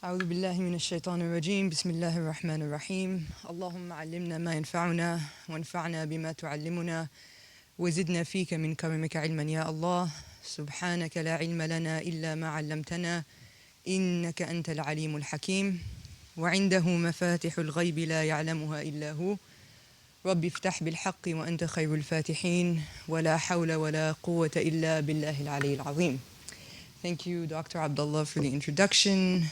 أعوذ بالله من الشيطان الرجيم بسم الله الرحمن الرحيم اللهم علمنا ما ينفعنا وانفعنا بما تعلمنا وزدنا فيك من كرمك علما يا الله سبحانك لا علم لنا إلا ما علمتنا إنك أنت العليم الحكيم وعنده مفاتح الغيب لا يعلمها إلا هو رب افتح بالحق وأنت خير الفاتحين ولا حول ولا قوة إلا بالله العلي العظيم. Thank you, Dr. Abdullah, for the introduction.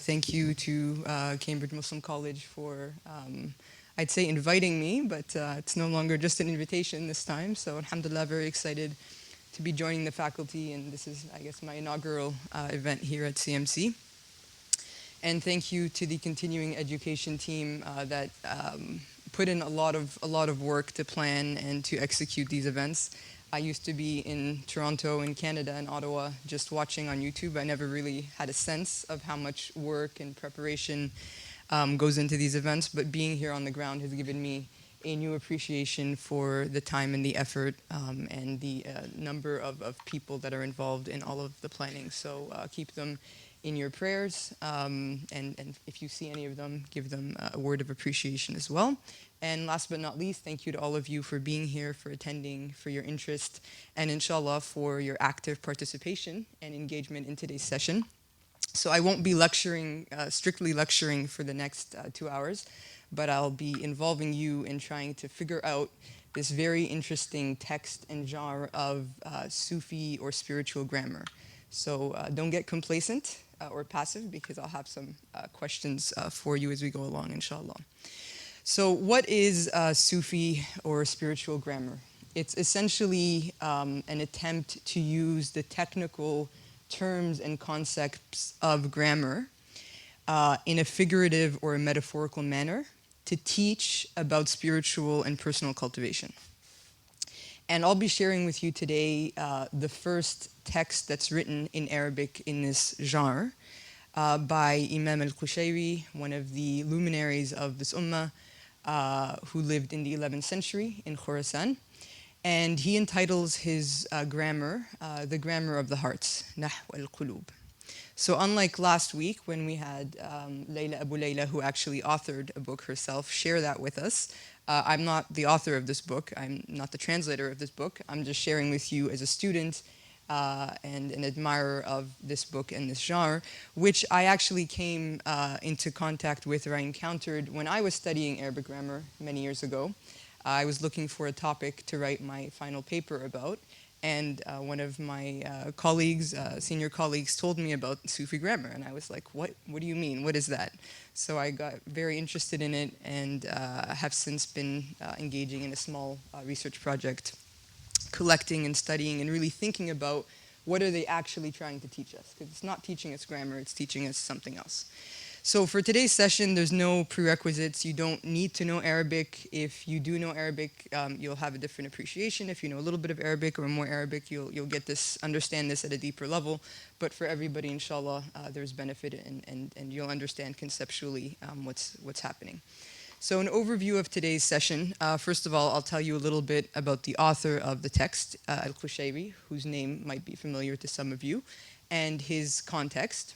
Thank you to Cambridge Muslim College for, I'd say, inviting me, but it's no longer just an invitation this time. So, alhamdulillah, very excited to be joining the faculty, and this is, I guess, my inaugural event here at CMC. And thank you to the continuing education team that put in a lot of work to plan and to execute these events. I used to be in Toronto, in Canada, and Ottawa, just watching on YouTube. I never really had a sense of how much work and preparation goes into these events, but being here on the ground has given me a new appreciation for the time and the effort and the number of people that are involved in all of the planning. So keep them in your prayers, and if you see any of them, give them a word of appreciation as well. And last but not least, thank you to all of you for being here, for attending, for your interest, and inshallah for your active participation and engagement in today's session. So I won't be lecturing, strictly lecturing for the next 2 hours, but I'll be involving you in trying to figure out this very interesting text and genre of Sufi or spiritual grammar. So don't get complacent or passive, because I'll have some questions for you as we go along, inshallah. So what is Sufi or spiritual grammar? It's essentially an attempt to use the technical terms and concepts of grammar in a figurative or a metaphorical manner to teach about spiritual and personal cultivation. And I'll be sharing with you today the first text that's written in Arabic in this genre by Imam al-Qushayri, one of the luminaries of this ummah, who lived in the 11th century in Khorasan. And he entitles his grammar, The Grammar of the Hearts, Nahw al-Qulub. So unlike last week when we had Layla Abu Layla, who actually authored a book herself, share that with us, I'm not the author of this book, I'm not the translator of this book, I'm just sharing with you as a student and an admirer of this book and this genre, which I actually came into contact with, or I encountered when I was studying Arabic grammar many years ago. I was looking for a topic to write my final paper about, and one of my colleagues, senior colleagues, told me about Sufi grammar, and I was like, what do you mean? What is that? So I got very interested in it, and have since been engaging in a small research project, collecting and studying and really thinking about what are they actually trying to teach us, because it's not teaching us grammar, it's teaching us something else. So for today's session, there's no prerequisites. You don't need to know Arabic. If you do know Arabic, you'll have a different appreciation. If you know a little bit of Arabic or more Arabic, you'll get this, understand this at a deeper level. But for everybody, inshallah, there's benefit, and you'll understand conceptually what's happening. So an overview of today's session. First of all, I'll tell you a little bit about the author of the text, Al-Qushayri, whose name might be familiar to some of you, and his context,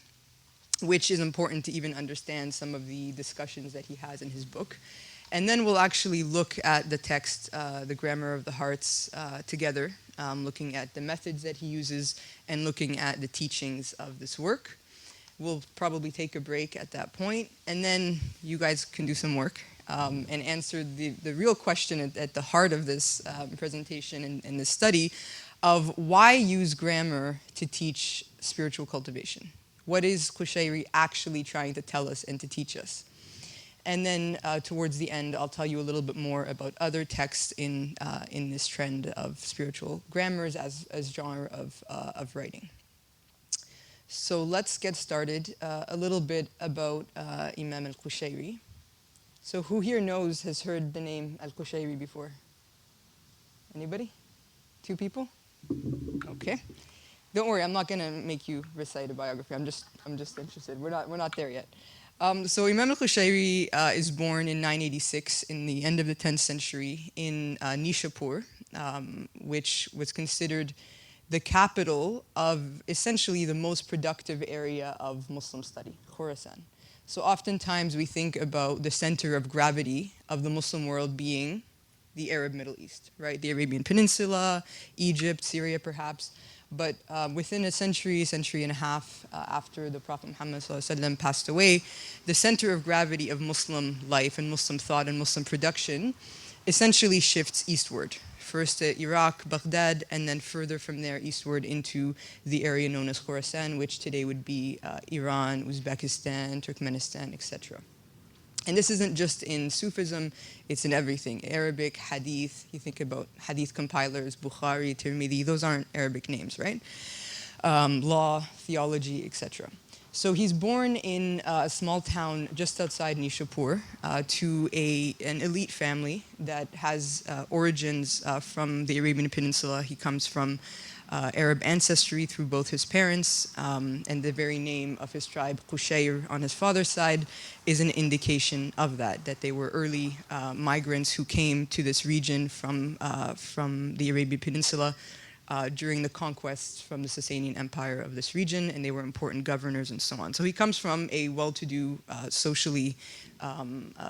which is important to even understand some of the discussions that he has in his book. And then we'll actually look at the text, The Grammar of the Hearts, together, looking at the methods that he uses and looking at the teachings of this work. We'll probably take a break at that point, and then you guys can do some work and answer the real question at the heart of this presentation and this study of why use grammar to teach spiritual cultivation. What is Qushayri actually trying to tell us and to teach us? And then towards the end, I'll tell you a little bit more about other texts in this trend of spiritual grammars as genre of writing. So let's get started. A little bit about Imam al-Qushayri. So who here has heard the name al-Qushayri before? Anybody? 2 people? Okay. Don't worry, I'm not going to make you recite a biography. I'm just interested. We're not there yet. So Imam al-Qushayri is born in 986 in the end of the 10th century in Nishapur, which was considered the capital of essentially the most productive area of Muslim study, Khorasan. So oftentimes we think about the center of gravity of the Muslim world being the Arab Middle East, right? The Arabian Peninsula, Egypt, Syria perhaps. But within a century, century and a half after the Prophet Muhammad ﷺ passed away, the center of gravity of Muslim life and Muslim thought and Muslim production essentially shifts eastward. First to Iraq, Baghdad, and then further from there eastward into the area known as Khorasan, which today would be Iran, Uzbekistan, Turkmenistan, etc. And this isn't just in Sufism, it's in everything. Arabic, Hadith, you think about Hadith compilers, Bukhari, Tirmidhi, those aren't Arabic names, right? Law, theology, etc. So he's born in a small town just outside Nishapur to an elite family that has origins from the Arabian Peninsula. He comes from Arab ancestry through both his parents, and the very name of his tribe, Qushayri, on his father's side, is an indication of that they were early migrants who came to this region from the Arabian Peninsula during the conquests from the Sasanian Empire of this region, and they were important governors and so on. So he comes from a well-to-do, socially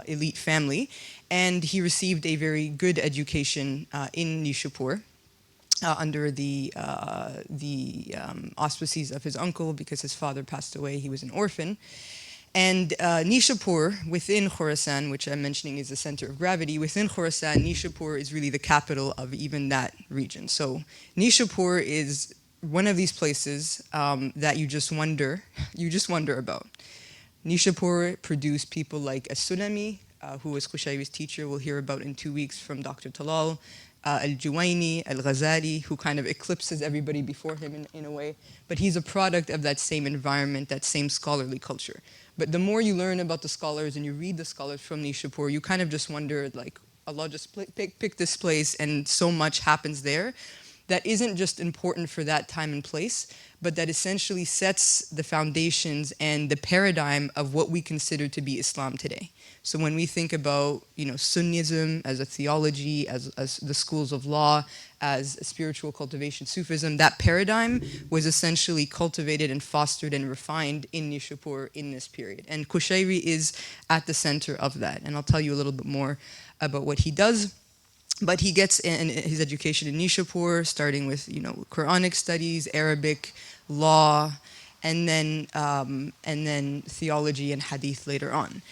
elite family, and he received a very good education in Nishapur. Under the auspices of his uncle, because his father passed away, he was an orphan. And Nishapur, within Khorasan, which I'm mentioning is the center of gravity, within Khorasan, Nishapur is really the capital of even that region. So Nishapur is one of these places that you just wonder about. Nishapur produced people like As-Sulami, who was Qushayri's teacher, we'll hear about in 2 weeks from Dr. Talal, Al-Juwayni, Al-Ghazali, who kind of eclipses everybody before him in a way. But he's a product of that same environment, that same scholarly culture. But the more you learn about the scholars and you read the scholars from Nishapur, you kind of just wonder, like, Allah just picked this place and so much happens there that isn't just important for that time and place, but that essentially sets the foundations and the paradigm of what we consider to be Islam today. So when we think about, Sunnism as a theology, as the schools of law, as a spiritual cultivation, Sufism, that paradigm was essentially cultivated and fostered and refined in Nishapur in this period. And Qushayri is at the center of that. And I'll tell you a little bit more about what he does. But he gets his education in Nishapur, starting with Quranic studies, Arabic, law, and then theology and hadith later on.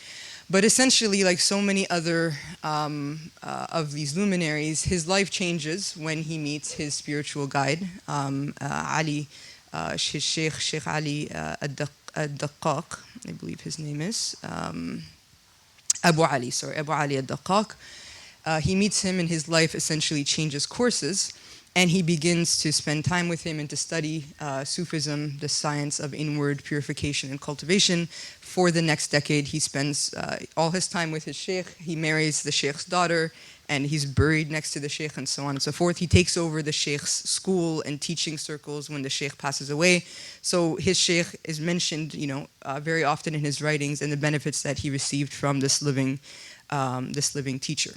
But essentially, like so many other of these luminaries, his life changes when he meets his spiritual guide, Ali, Sheikh Ali ad-Daqqaq, I believe his name is, Abu Ali ad-Daqqaq. He meets him and his life essentially changes courses, and he begins to spend time with him and to study Sufism, the science of inward purification and cultivation. For the next decade, he spends all his time with his sheikh. He marries the sheikh's daughter, and he's buried next to the sheikh and so on and so forth. He takes over the sheikh's school and teaching circles when the sheikh passes away. So his sheikh is mentioned, very often in his writings and the benefits that he received from this living teacher.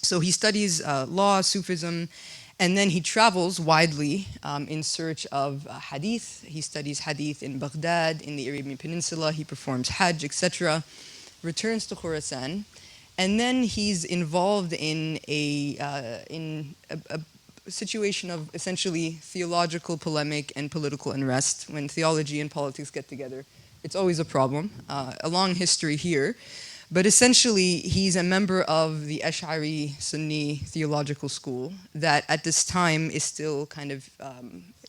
So he studies law, Sufism, and then he travels widely in search of hadith. He studies hadith in Baghdad, in the Arabian Peninsula. He performs hajj, etc. Returns to Khorasan, and then he's involved in a situation of essentially theological polemic and political unrest. When theology and politics get together, it's always a problem. A long history here. But essentially, he's a member of the Ash'ari Sunni theological school that at this time is still kind of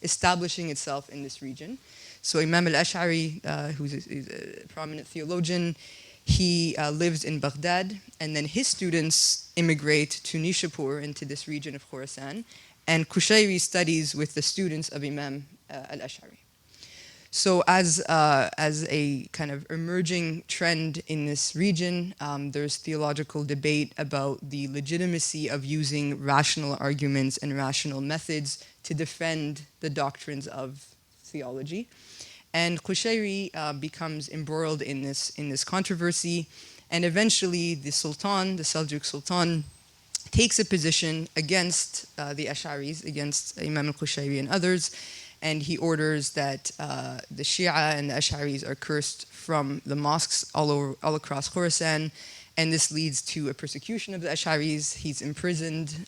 establishing itself in this region. So Imam al-Ash'ari, who's a prominent theologian, he lives in Baghdad, and then his students immigrate to Nishapur, into this region of Khorasan, and Qushayri studies with the students of Imam al-Ash'ari. So as a kind of emerging trend in this region, there's theological debate about the legitimacy of using rational arguments and rational methods to defend the doctrines of theology. And Qushayri becomes embroiled in this controversy, and eventually the Sultan, the Seljuk Sultan, takes a position against the Ash'aris, against Imam al-Qushayri and others, and he orders that the Shia and the Ash'aris are cursed from the mosques all across Khorasan, and this leads to a persecution of the Ash'aris. He's imprisoned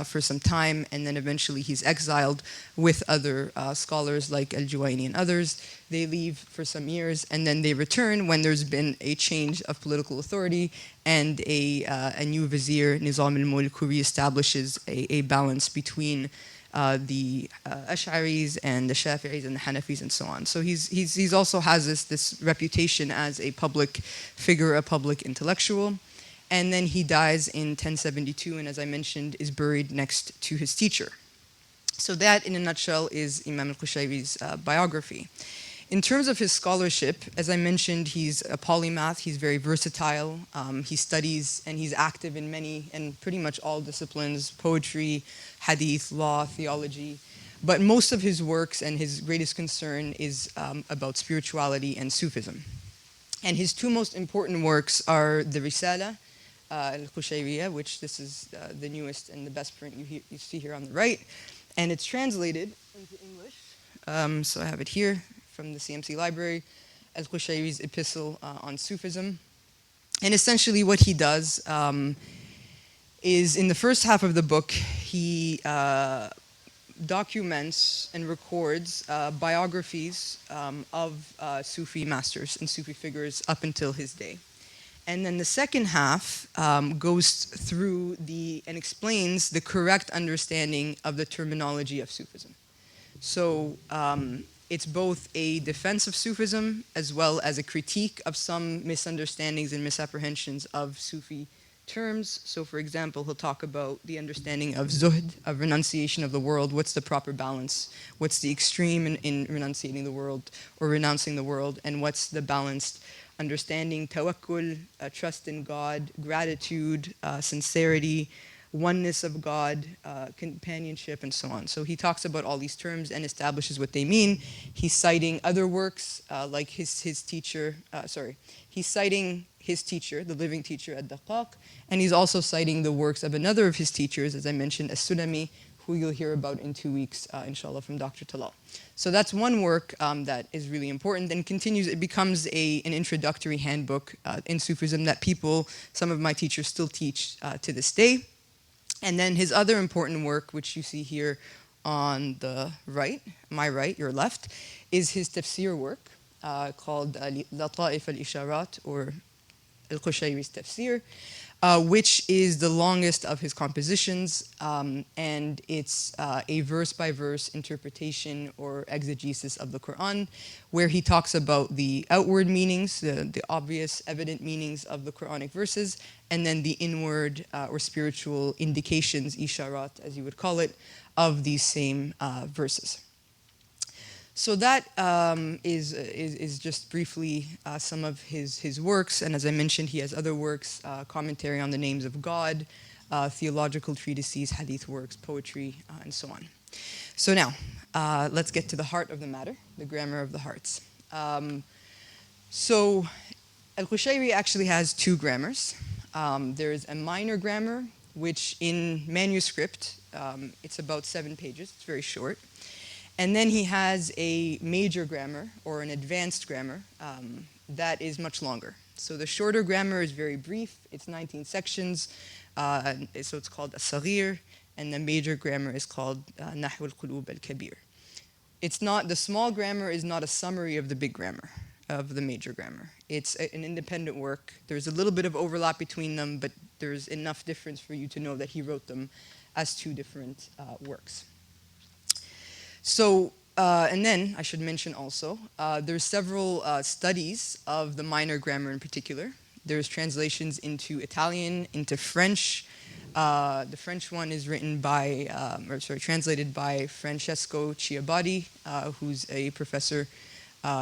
for some time, and then eventually he's exiled with other scholars like al-Juwayni and others. They leave for some years, and then they return when there's been a change of political authority, and a new vizier, Nizam al-Mulk, who reestablishes a balance between the Ash'aris and the Shafi'is and the Hanafis and so on. So he's also has this reputation as a public figure, a public intellectual. And then he dies in 1072, and as I mentioned, is buried next to his teacher. So that, in a nutshell, is Imam al-Qushayri's biography. In terms of his scholarship, as I mentioned, he's a polymath, he's very versatile, he studies and he's active in many and pretty much all disciplines: poetry, hadith, law, theology. But most of his works and his greatest concern is about spirituality and Sufism. And his two most important works are the Risala, al-Qushayriya, which this is the newest and the best print you see here on the right, and it's translated into English. So I have it here from the CMC library, al-Qushayri's epistle on Sufism. And essentially what he does is, in the first half of the book, he documents and records biographies of Sufi masters and Sufi figures up until his day. And then the second half goes through and explains the correct understanding of the terminology of Sufism. So it's both a defense of Sufism as well as a critique of some misunderstandings and misapprehensions of Sufi terms. So for example, he'll talk about the understanding of zuhd, of renunciation of the world. What's the proper balance? What's the extreme in renunciating the world or renouncing the world? And what's the balanced understanding? Tawakkul, trust in God, gratitude, sincerity, oneness of God, companionship, and so on. So he talks about all these terms and establishes what they mean. He's citing other works like his teacher, he's citing his teacher, the living teacher ad-Daqaq, and he's also citing the works of another of his teachers, as I mentioned, as-Sulami, who you'll hear about in 2 weeks, inshallah, from Dr. Talal. So that's one work that is really important and continues. It becomes an introductory handbook in Sufism that some of my teachers still teach to this day. And then his other important work, which you see here on the right, my right, your left, is his tafsir work called Lata'if al-Isharat, or al-Qushayri's tafsir, which is the longest of his compositions, and it's a verse-by-verse interpretation or exegesis of the Quran, where he talks about the outward meanings, the obvious, evident meanings of the Quranic verses, and then the inward or spiritual indications, isharat, as you would call it, of these same verses. So that is just briefly some of his works, and as I mentioned, he has other works, commentary on the names of God, theological treatises, hadith works, poetry, and so on. So now, let's get to the heart of the matter, the grammar of the hearts. So Al-Qushayri actually has two grammars. There's a minor grammar, which in manuscript, it's about 7 pages, it's very short. And then he has a major grammar, or an advanced grammar, that is much longer. So the shorter grammar is very brief, it's 19 sections, so it's called as-Saghir, and the major grammar is called Nahw al-Qulub al-Kabir. The small grammar is not a summary of the big grammar, of the major grammar. It's an independent work. There's a little bit of overlap between them, but there's enough difference for you to know that he wrote them as two different works. So, and then I should mention also, there's several studies of the minor grammar in particular. There's translations into Italian, into French. The French one is translated by Francesco Chiabatti, who's a professor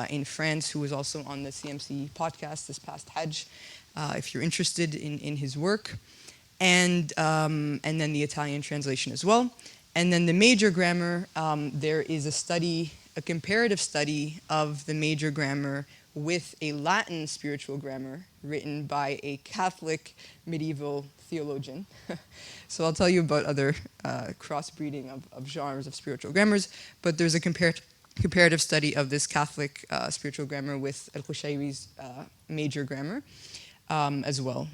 in France, who was also on the CMC podcast this past Hajj, if you're interested in his work. And then the Italian translation as well. And then the major grammar, there is a comparative study of the major grammar with a Latin spiritual grammar written by a Catholic medieval theologian. So I'll tell you about other crossbreeding of genres of spiritual grammars, but there's a comparative study of this Catholic spiritual grammar with Al-Qushayri's major grammar as well,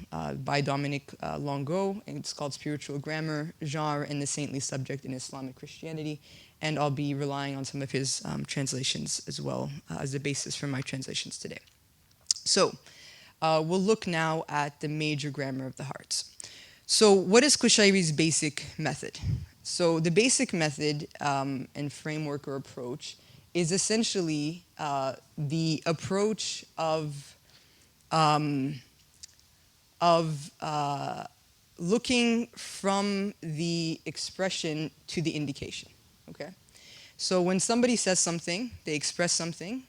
by Dominic Longo, and it's called Spiritual Grammar, Genre, and the Saintly Subject in Islamic Christianity, and I'll be relying on some of his translations as well as the basis for my translations today. So we'll look now at the major grammar of the hearts. So what is Qushayri's basic method? So the basic method and framework or approach is essentially the approach of looking from the expression to the indication. Okay? So when somebody says something, they express something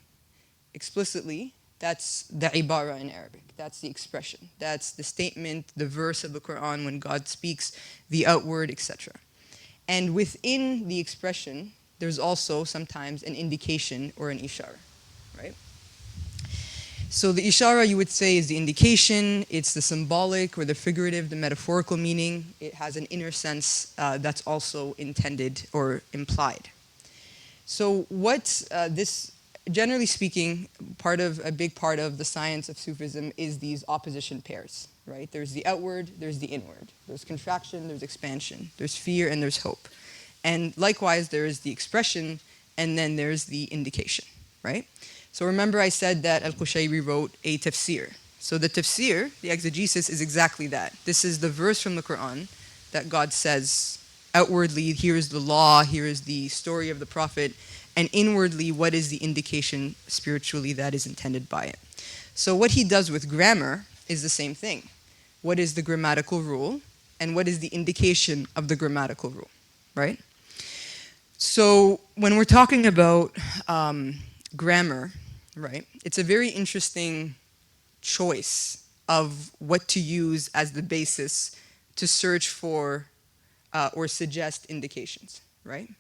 explicitly, that's the ibara in Arabic. That's the expression. That's the statement, the verse of the Quran when God speaks, the outward, etc. And within the expression, there's also sometimes an indication or an ishara, right? So the ishara, you would say, is the indication. It's the symbolic or the figurative, the metaphorical meaning. It has an inner sense that's also intended or implied. So what this, generally speaking, a big part of the science of Sufism is these opposition pairs, right? There's the outward, there's the inward. There's contraction, there's expansion. There's fear, and there's hope. And likewise, there is the expression, and then there's the indication, right? So remember I said that Al-Qushayri wrote a tafsir. So the tafsir, the exegesis, is exactly that. This is the verse from the Quran that God says outwardly, here is the law, here is the story of the Prophet, and inwardly, what is the indication spiritually that is intended by it. So what he does with grammar is the same thing. What is the grammatical rule, and what is the indication of the grammatical rule, right? So when we're talking about grammar, right, it's a very interesting choice of what to use as the basis to search for or suggest indications, right?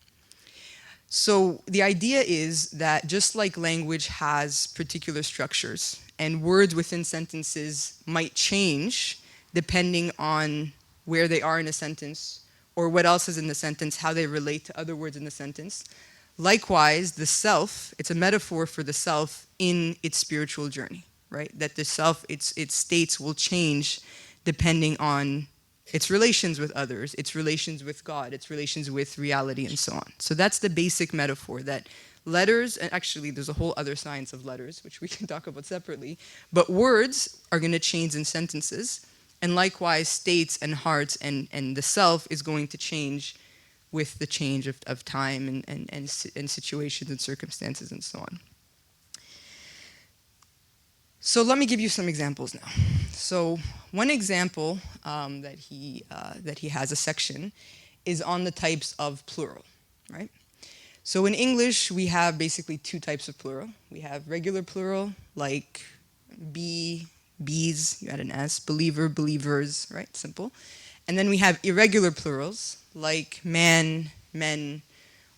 So the idea is that just like language has particular structures and words within sentences might change depending on where they are in a sentence or what else is in the sentence, how they relate to other words in the sentence, likewise, the self, it's a metaphor for the self in its spiritual journey, right? That the self, its states will change depending on its relations with others, its relations with God, its relations with reality, and so on. So that's the basic metaphor, that letters, and actually there's a whole other science of letters, which we can talk about separately, but words are going to change in sentences, and likewise states and hearts and the self is going to change with the change of time and situations and circumstances and so on. So let me give you some examples now. So one example that he has a section is on the types of plural, right? So in English, we have basically two types of plural. We have regular plural, like be, bees, you add an S, believer, believers, right? Simple. And then we have irregular plurals, like man, men,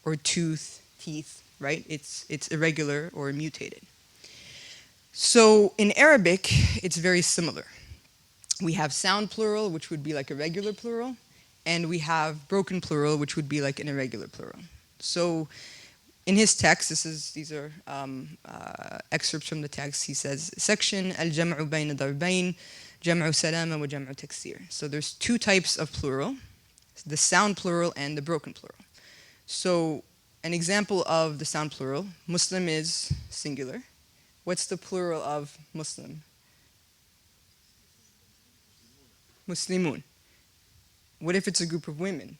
or tooth, teeth, right? It's irregular or mutated. So in Arabic, it's very similar. We have sound plural, which would be like a regular plural, and we have broken plural, which would be like an irregular plural. So in his text, these are excerpts from the text. He says, section al-jam'u bayna darbayn, jam'u salama wa jam'u taksir. So there's two types of plural, the sound plural and the broken plural. So an example of the sound plural, Muslim is singular. What's the plural of Muslim? Muslimun. What if it's a group of women?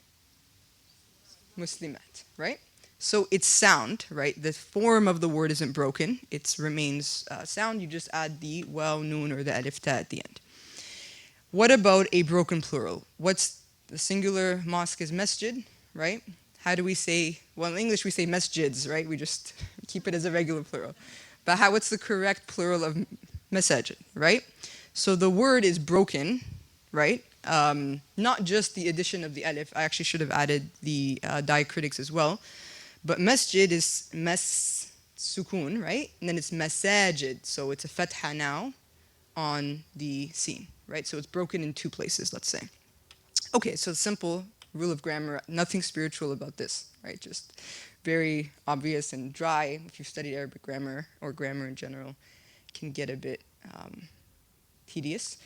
Muslimat, right? So it's sound, right? The form of the word isn't broken. It remains sound. You just add the waw, noon, or the alif ta at the end. What about a broken plural? What's the singular mosque is masjid, right? How do we say, well, in English we say masjids, right? We just keep it as a regular plural. But what's the correct plural of masajid, right? So the word is broken, right? Not just the addition of the alif. I actually should have added the diacritics as well. But masjid is sukun, right? And then it's masajid, so it's a fatha now on the sin, right? So it's broken in two places, let's say. Okay, so simple rule of grammar, nothing spiritual about this, right? Just very obvious and dry. If you've studied Arabic grammar or grammar in general, can get a bit tedious.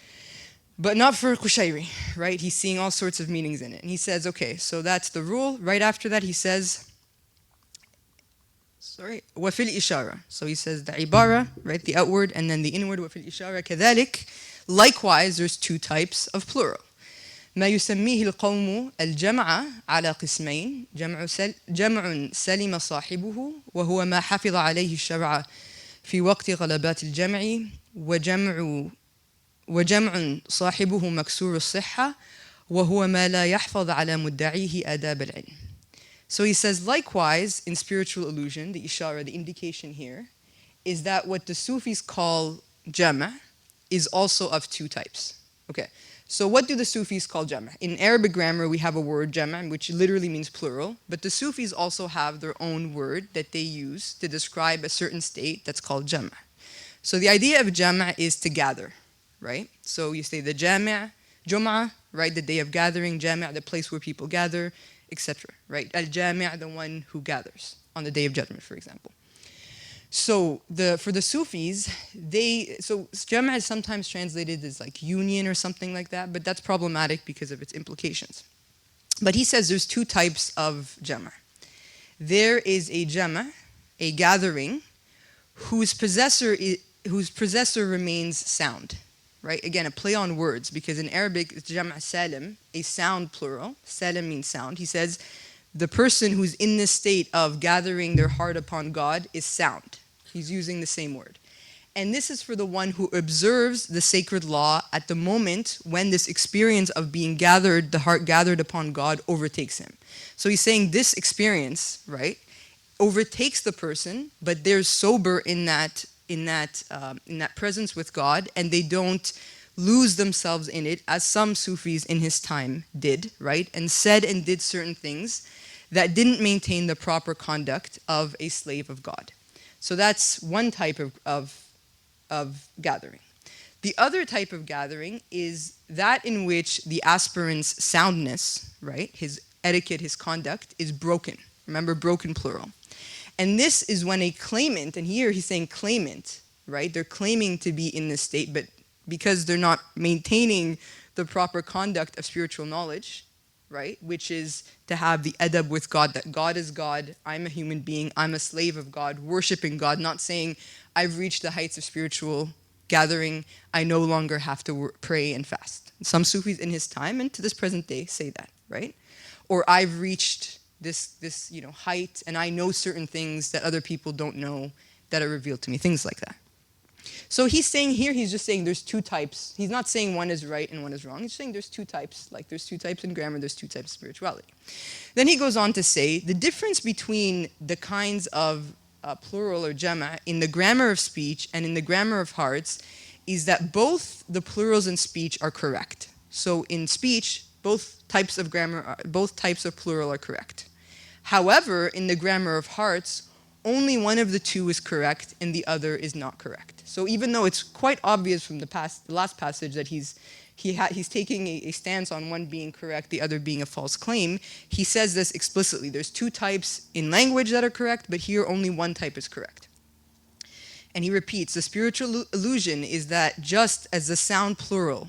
But not for Qushayri, right? He's seeing all sorts of meanings in it. And he says, okay, so that's the rule. Right after that, he says, وَفِي الْإِشَارَةِ. So he says the ibara, right, the outward, and then the inward, وَفِي الْإِشَارَةِ كَذَلِكَ. Likewise, there's two types of plural. ما يسميه القوم الجمع على قسمين جمع سلم صاحبه وهو ما حفظ عليه الشرع في وقت غلبات الجمع وجمع صاحبه مكسور الصحة وهو ما لا يحفظ على مدعيه آداب العلم. So he says, likewise, in spiritual illusion, the ishara, the indication here, is that what the Sufis call jama' is also of two types. Okay, so what do the Sufis call jama'? In Arabic grammar, we have a word jama', which literally means plural, but the Sufis also have their own word that they use to describe a certain state that's called jama'. So the idea of jama' is to gather, right? So you say the jama', Jum'ah, right, the day of gathering, jama', the place where people gather, etc. Right? Al-Jami', the one who gathers on the Day of Judgment, for example. So for the Sufis, Jama' is sometimes translated as like union or something like that, but that's problematic because of its implications. But he says there's two types of Jama'. There is a Jama', a gathering, whose possessor remains sound. Right? Again, a play on words, because in Arabic, it's jama' salim, a sound plural. Salim means sound. He says, the person who's in this state of gathering their heart upon God is sound. He's using the same word. And this is for the one who observes the sacred law at the moment when this experience of being gathered, the heart gathered upon God, overtakes him. So he's saying this experience, right, overtakes the person, but they're sober in that presence with God, and they don't lose themselves in it, as some Sufis in his time did, right? And said and did certain things that didn't maintain the proper conduct of a slave of God. So that's one type of gathering. The other type of gathering is that in which the aspirant's soundness, right, his etiquette, his conduct, is broken. Remember, broken plural. And this is when a claimant, and here he's saying claimant, right? They're claiming to be in this state, but because they're not maintaining the proper conduct of spiritual knowledge, right? Which is to have the adab with God, that God is God, I'm a human being, I'm a slave of God, worshiping God, not saying I've reached the heights of spiritual gathering, I no longer have to pray and fast. Some Sufis in his time and to this present day say that, right? Or I've reached this height, and I know certain things that other people don't know that are revealed to me, things like that. So he's saying here, he's just saying there's two types. He's not saying one is right and one is wrong. He's saying there's two types. Like there's two types in grammar, there's two types of spirituality. Then he goes on to say the difference between the kinds of plural or jama' in the grammar of speech and in the grammar of hearts is that both the plurals in speech are correct. So in speech, both types of plural are correct. However, in the grammar of hearts, only one of the two is correct and the other is not correct. So even though it's quite obvious from the last passage that he's taking a stance on one being correct, the other being a false claim, he says this explicitly. There's two types in language that are correct, but here only one type is correct. And he repeats, the spiritual illusion is that just as the sound plural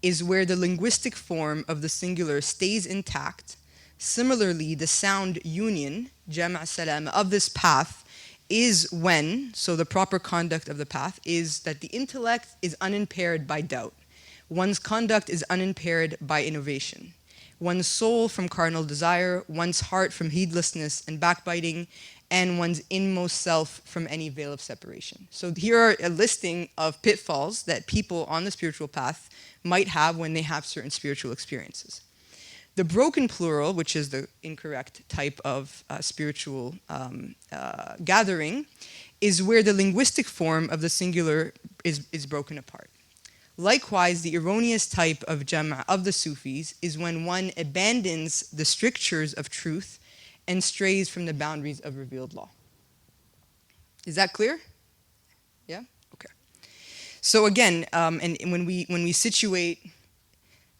is where the linguistic form of the singular stays intact, similarly, the sound union, jama' salam, of this path is when, so the proper conduct of the path is that the intellect is unimpaired by doubt. One's conduct is unimpaired by innovation. One's soul from carnal desire, one's heart from heedlessness and backbiting, and one's inmost self from any veil of separation. So here are a listing of pitfalls that people on the spiritual path might have when they have certain spiritual experiences. The broken plural, which is the incorrect type of spiritual gathering, is where the linguistic form of the singular is broken apart. Likewise, the erroneous type of jama' of the Sufis is when one abandons the strictures of truth and strays from the boundaries of revealed law. Is that clear? Yeah? Okay. So again, and when we situate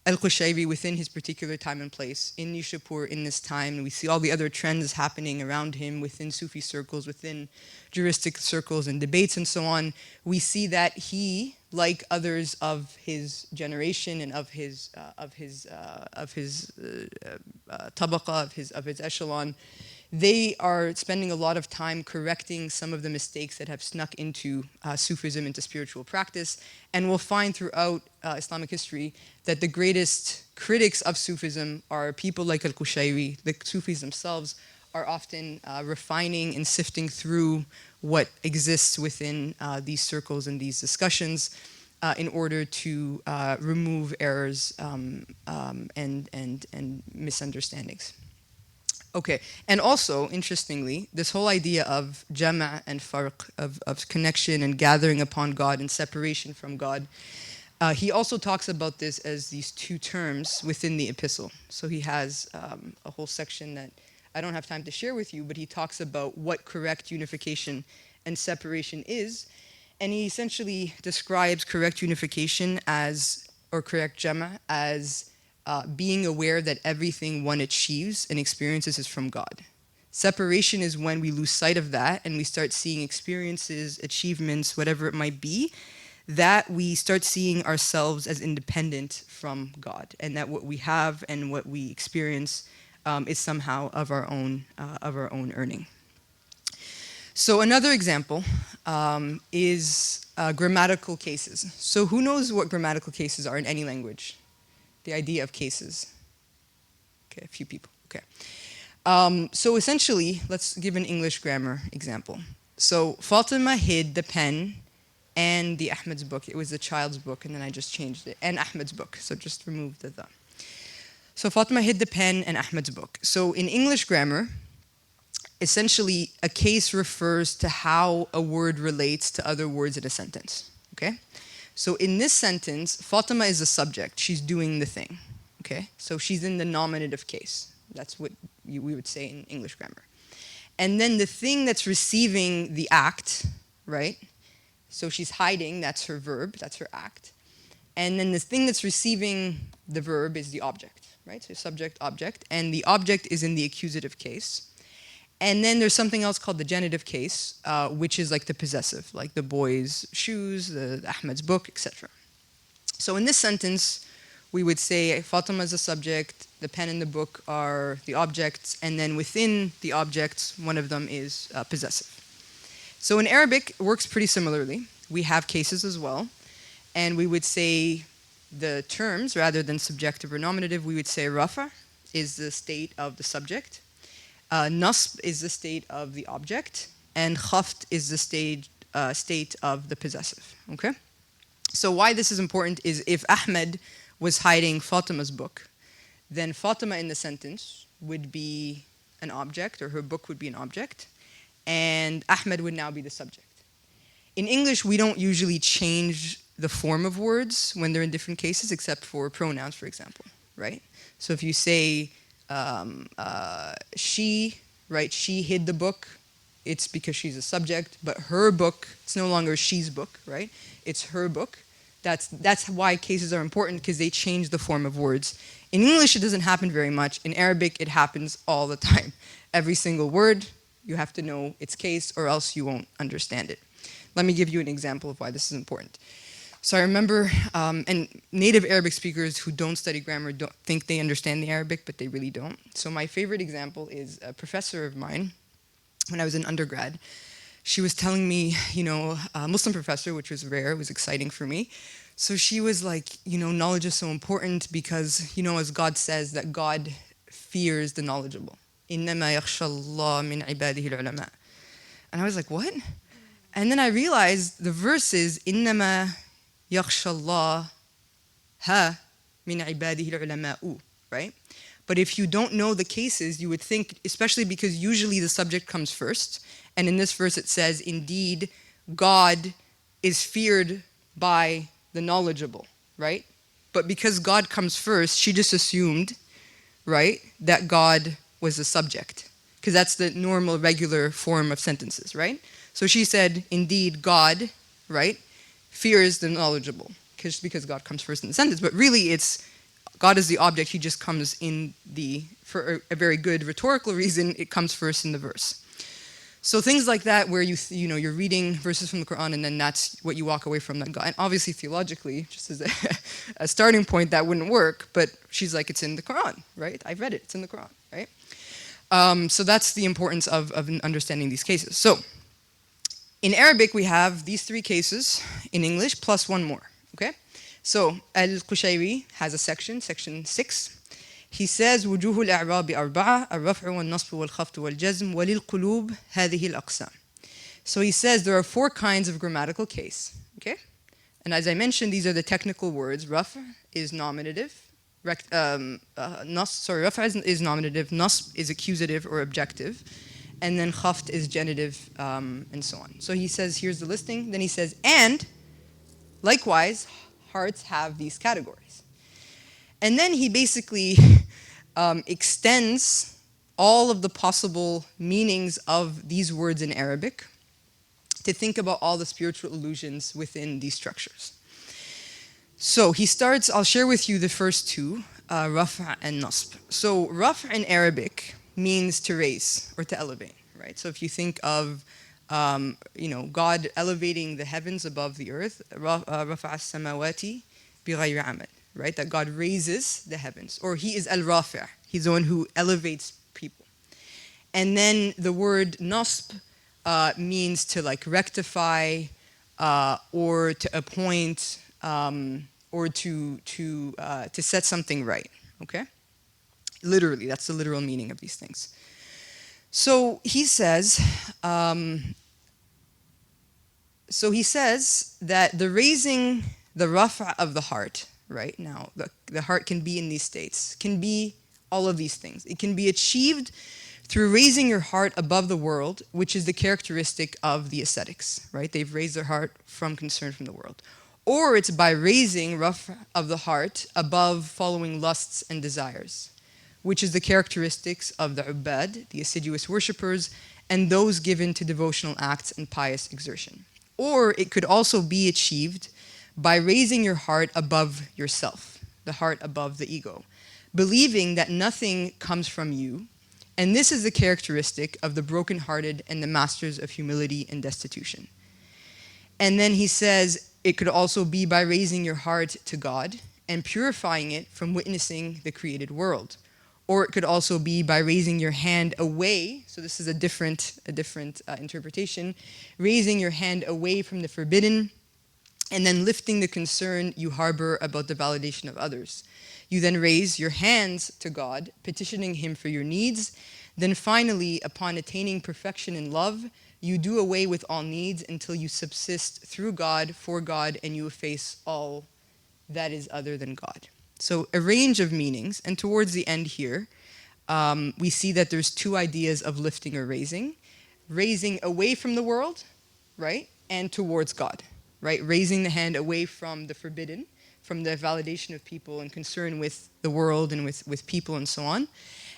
Al-Qushayri within his particular time and place, in Nishapur in this time, and we see all the other trends happening around him within Sufi circles, within juristic circles and debates and so on, we see that he, like others of his generation and of his tabaqa, of his echelon, they are spending a lot of time correcting some of the mistakes that have snuck into Sufism, into spiritual practice. And we'll find throughout Islamic history that the greatest critics of Sufism are people like Al-Qushayri. The Sufis themselves are often refining and sifting through what exists within these circles and these discussions in order to remove errors and misunderstandings. Okay, and also, interestingly, this whole idea of jama' and farq, of connection and gathering upon God and separation from God, he also talks about this as these two terms within the epistle. So he has a whole section that I don't have time to share with you, but he talks about what correct unification and separation is, and he essentially describes correct unification as, or correct jama' as being aware that everything one achieves and experiences is from God. Separation is when we lose sight of that and we start seeing experiences, achievements, whatever it might be, that we start seeing ourselves as independent from God, and that what we have and what we experience is somehow of our own earning. So another example is grammatical cases. So who knows what grammatical cases are in any language? The idea of cases. Okay, a few people. Okay. So essentially, let's give an English grammar example. So Fatima hid the pen and the Ahmed's book. It was the child's book, and then I just changed it. And Ahmed's book. So just remove the. So Fatima hid the pen and Ahmed's book. So in English grammar, essentially, a case refers to how a word relates to other words in a sentence. Okay? So in this sentence, Fatima is the subject. She's doing the thing. Okay? So she's in the nominative case. That's what we would say in English grammar. And then the thing that's receiving the act, right? So she's hiding, that's her verb, that's her act. And then the thing that's receiving the verb is the object, right? So subject, object. And the object is in the accusative case. And then there's something else called the genitive case, which is like the possessive, like the boy's shoes, the Ahmed's book, etc. So in this sentence, we would say Fatima is the subject, the pen and the book are the objects, and then within the objects, one of them is possessive. So in Arabic, it works pretty similarly. We have cases as well, and we would say the terms, rather than subjective or nominative, we would say rafa is the state of the subject. Nasb is the state of the object, and khaft is the state of the possessive. Okay? So why this is important is if Ahmed was hiding Fatima's book, then Fatima in the sentence would be an object, or her book would be an object, and Ahmed would now be the subject. In English, we don't usually change the form of words when they're in different cases, except for pronouns, for example, right? So if you say she, right, she hid the book, it's because she's a subject, but her book, it's no longer she's book, right? It's her book. That's why cases are important, because they change the form of words. In English, it doesn't happen very much. In Arabic, it happens all the time. Every single word, you have to know its case, or else you won't understand it. Let me give you an example of why this is important. So I remember, and native Arabic speakers who don't study grammar don't think they understand the Arabic, but they really don't. So my favorite example is a professor of mine, when I was in undergrad. She was telling me, a Muslim professor, which was rare, it was exciting for me. So she was like, knowledge is so important because, as God says, that God fears the knowledgeable. إِنَّمَا يَخْشَى اللَّهَ مِنْ عِبَادِهِ الْعُلَمَاء. And I was like, what? And then I realized the verse is, إِنَّمَا يَخْشَى اللَّهَ مِنْ عِبَادِهِ الْعُلَمَاءُ, right? But if you don't know the cases, you would think, especially because usually the subject comes first, and in this verse it says, indeed, God is feared by the knowledgeable, right? But because God comes first, she just assumed, right, that God was the subject, because that's the normal, regular form of sentences, right? So she said, indeed, God, right, fears the knowledgeable, because God comes first in the sentence, but really it's God is the object, he just comes in for a very good rhetorical reason, it comes first in the verse. So things like that where you're reading verses from the Quran and then that's what you walk away from that God. And obviously theologically, just as a starting point, that wouldn't work, but she's like, it's in the Quran, right? I've read it, it's in the Quran, right? So that's the importance of understanding these cases. So in Arabic, we have these three cases in English plus one more, okay? So Al-Qushayri has a section 6. He says وجوه الإعراب أربعة الرفع والنصب والخفض والجزم وللقلوب هذه الأقسام. So he says there are 4 kinds of grammatical case, okay? And as I mentioned, these are the technical words. Raf' is nominative. Raf' is nominative. Nasb is accusative or objective. And then khafd is genitive, and so on. So he says, here's the listing. Then he says, and likewise, hearts have these categories. And then he basically extends all of the possible meanings of these words in Arabic to think about all the spiritual illusions within these structures. So he starts, I'll share with you the first two, Raf' and Nasb. So Raf' in Arabic means to raise or to elevate, right? So if you think of God elevating the heavens above the earth, Rafa'a as-samawati bighayri amal, right? That God raises the heavens, or he is al-Rafi', he's the one who elevates people. And then the word Nasb means to like rectify or to appoint or to set something right, okay? Literally, that's the literal meaning of these things. So he says that the raising the rafa of the heart, right? Now, the heart can be in these states, can be all of these things. It can be achieved through raising your heart above the world, which is the characteristic of the ascetics, right? They've raised their heart from concern from the world. Or it's by raising rafa of the heart above following lusts and desires, which is the characteristics of the ubbad, the assiduous worshippers, and those given to devotional acts and pious exertion. Or it could also be achieved by raising your heart above yourself, the heart above the ego, believing that nothing comes from you, and this is the characteristic of the brokenhearted and the masters of humility and destitution. And then he says it could also be by raising your heart to God and purifying it from witnessing the created world. Or it could also be by raising your hand away, so this is a different interpretation, raising your hand away from the forbidden, and then lifting the concern you harbor about the validation of others. You then raise your hands to God, petitioning Him for your needs. Then finally, upon attaining perfection in love, you do away with all needs until you subsist through God, for God, and you efface all that is other than God. So a range of meanings, and towards the end here, we see that there's 2 ideas of lifting or raising. Raising away from the world, right, and towards God, right? Raising the hand away from the forbidden, from the validation of people and concern with the world and with people and so on.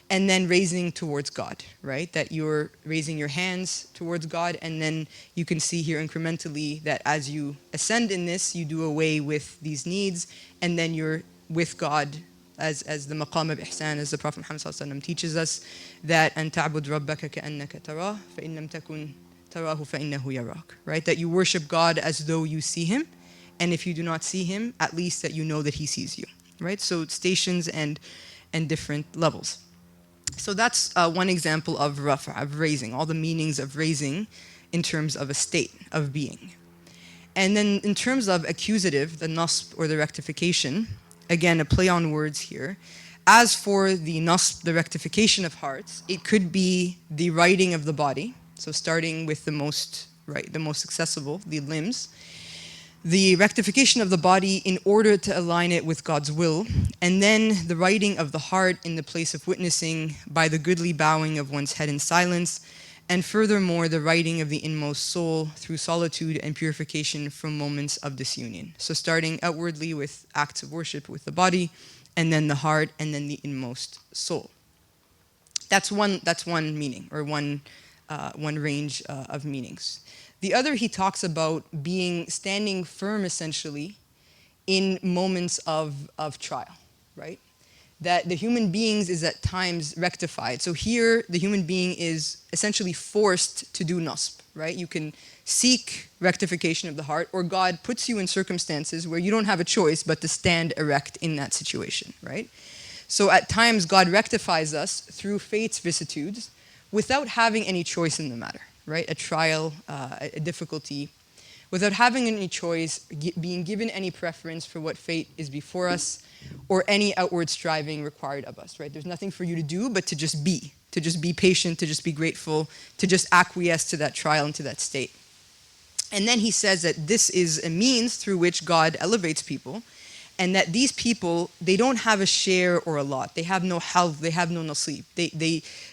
And then raising towards God, right? That you're raising your hands towards God, and then you can see here incrementally that as you ascend in this, you do away with these needs, and then you're with God as the maqam of ihsan, as the Prophet Muhammad ﷺ teaches us, that أن تعبد ربك كأنك تراه فإن لم تكن تراه فإنه يراك, right? That you worship God as though you see Him, and if you do not see Him, at least that you know that He sees you, right? So stations and different levels. So that's one example of rafa, of raising, all the meanings of raising in terms of a state of being. And then in terms of accusative, the nasb or the rectification, again, a play on words here. As for the nasb, the rectification of hearts, it could be the righting of the body, so starting with the most accessible, the limbs. The rectification of the body in order to align it with God's will, and then the righting of the heart in the place of witnessing by the goodly bowing of one's head in silence, and furthermore the righting of the inmost soul through solitude and purification from moments of disunion. So starting outwardly with acts of worship with the body, and then the heart, and then the inmost soul. That's one meaning, or one range of meanings. The other, he talks about standing firm essentially in moments of trial, right? That the human beings is at times rectified. So here, the human being is essentially forced to do nasb, right? You can seek rectification of the heart, or God puts you in circumstances where you don't have a choice but to stand erect in that situation, right? So at times, God rectifies us through fate's vicissitudes without having any choice in the matter, right? A trial, a difficulty, without having any choice, being given any preference for what fate is before us, or any outward striving required of us, right? There's nothing for you to do but to just be patient, to just be grateful, to just acquiesce to that trial and to that state. And then he says that this is a means through which God elevates people, and that these people, they don't have a share or a lot. They have no halv, they have no nasib.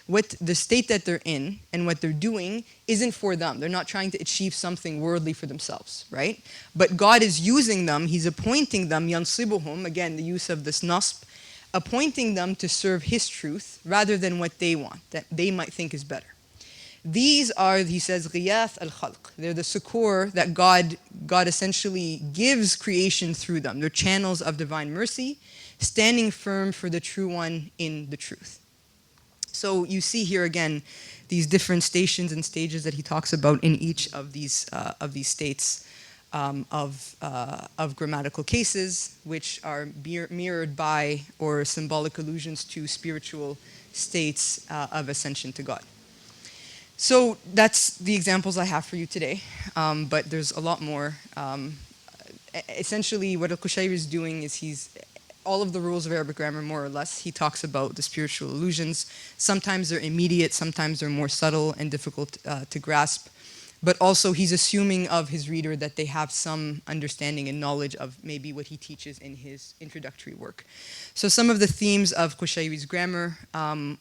What the state that they're in and what they're doing isn't for them. They're not trying to achieve something worldly for themselves, right? But God is using them, he's appointing them, yansibuhum, again, the use of this nasb, appointing them to serve his truth rather than what they want, that they might think is better. These are, he says, ghiyath al-khalq. They're the succour that God essentially gives creation through them. They're channels of divine mercy, standing firm for the true one in the truth. So you see here again these different stations and stages that he talks about in each of these states of grammatical cases, which are mirrored by or symbolic allusions to spiritual states of ascension to God. So that's the examples I have for you today, but there's a lot more. Essentially, what Al-Qushayri is doing is all of the rules of Arabic grammar, more or less, he talks about the spiritual allusions. Sometimes they're immediate, sometimes they're more subtle and difficult to grasp. But also he's assuming of his reader that they have some understanding and knowledge of maybe what he teaches in his introductory work. So some of the themes of Qushayri's grammar,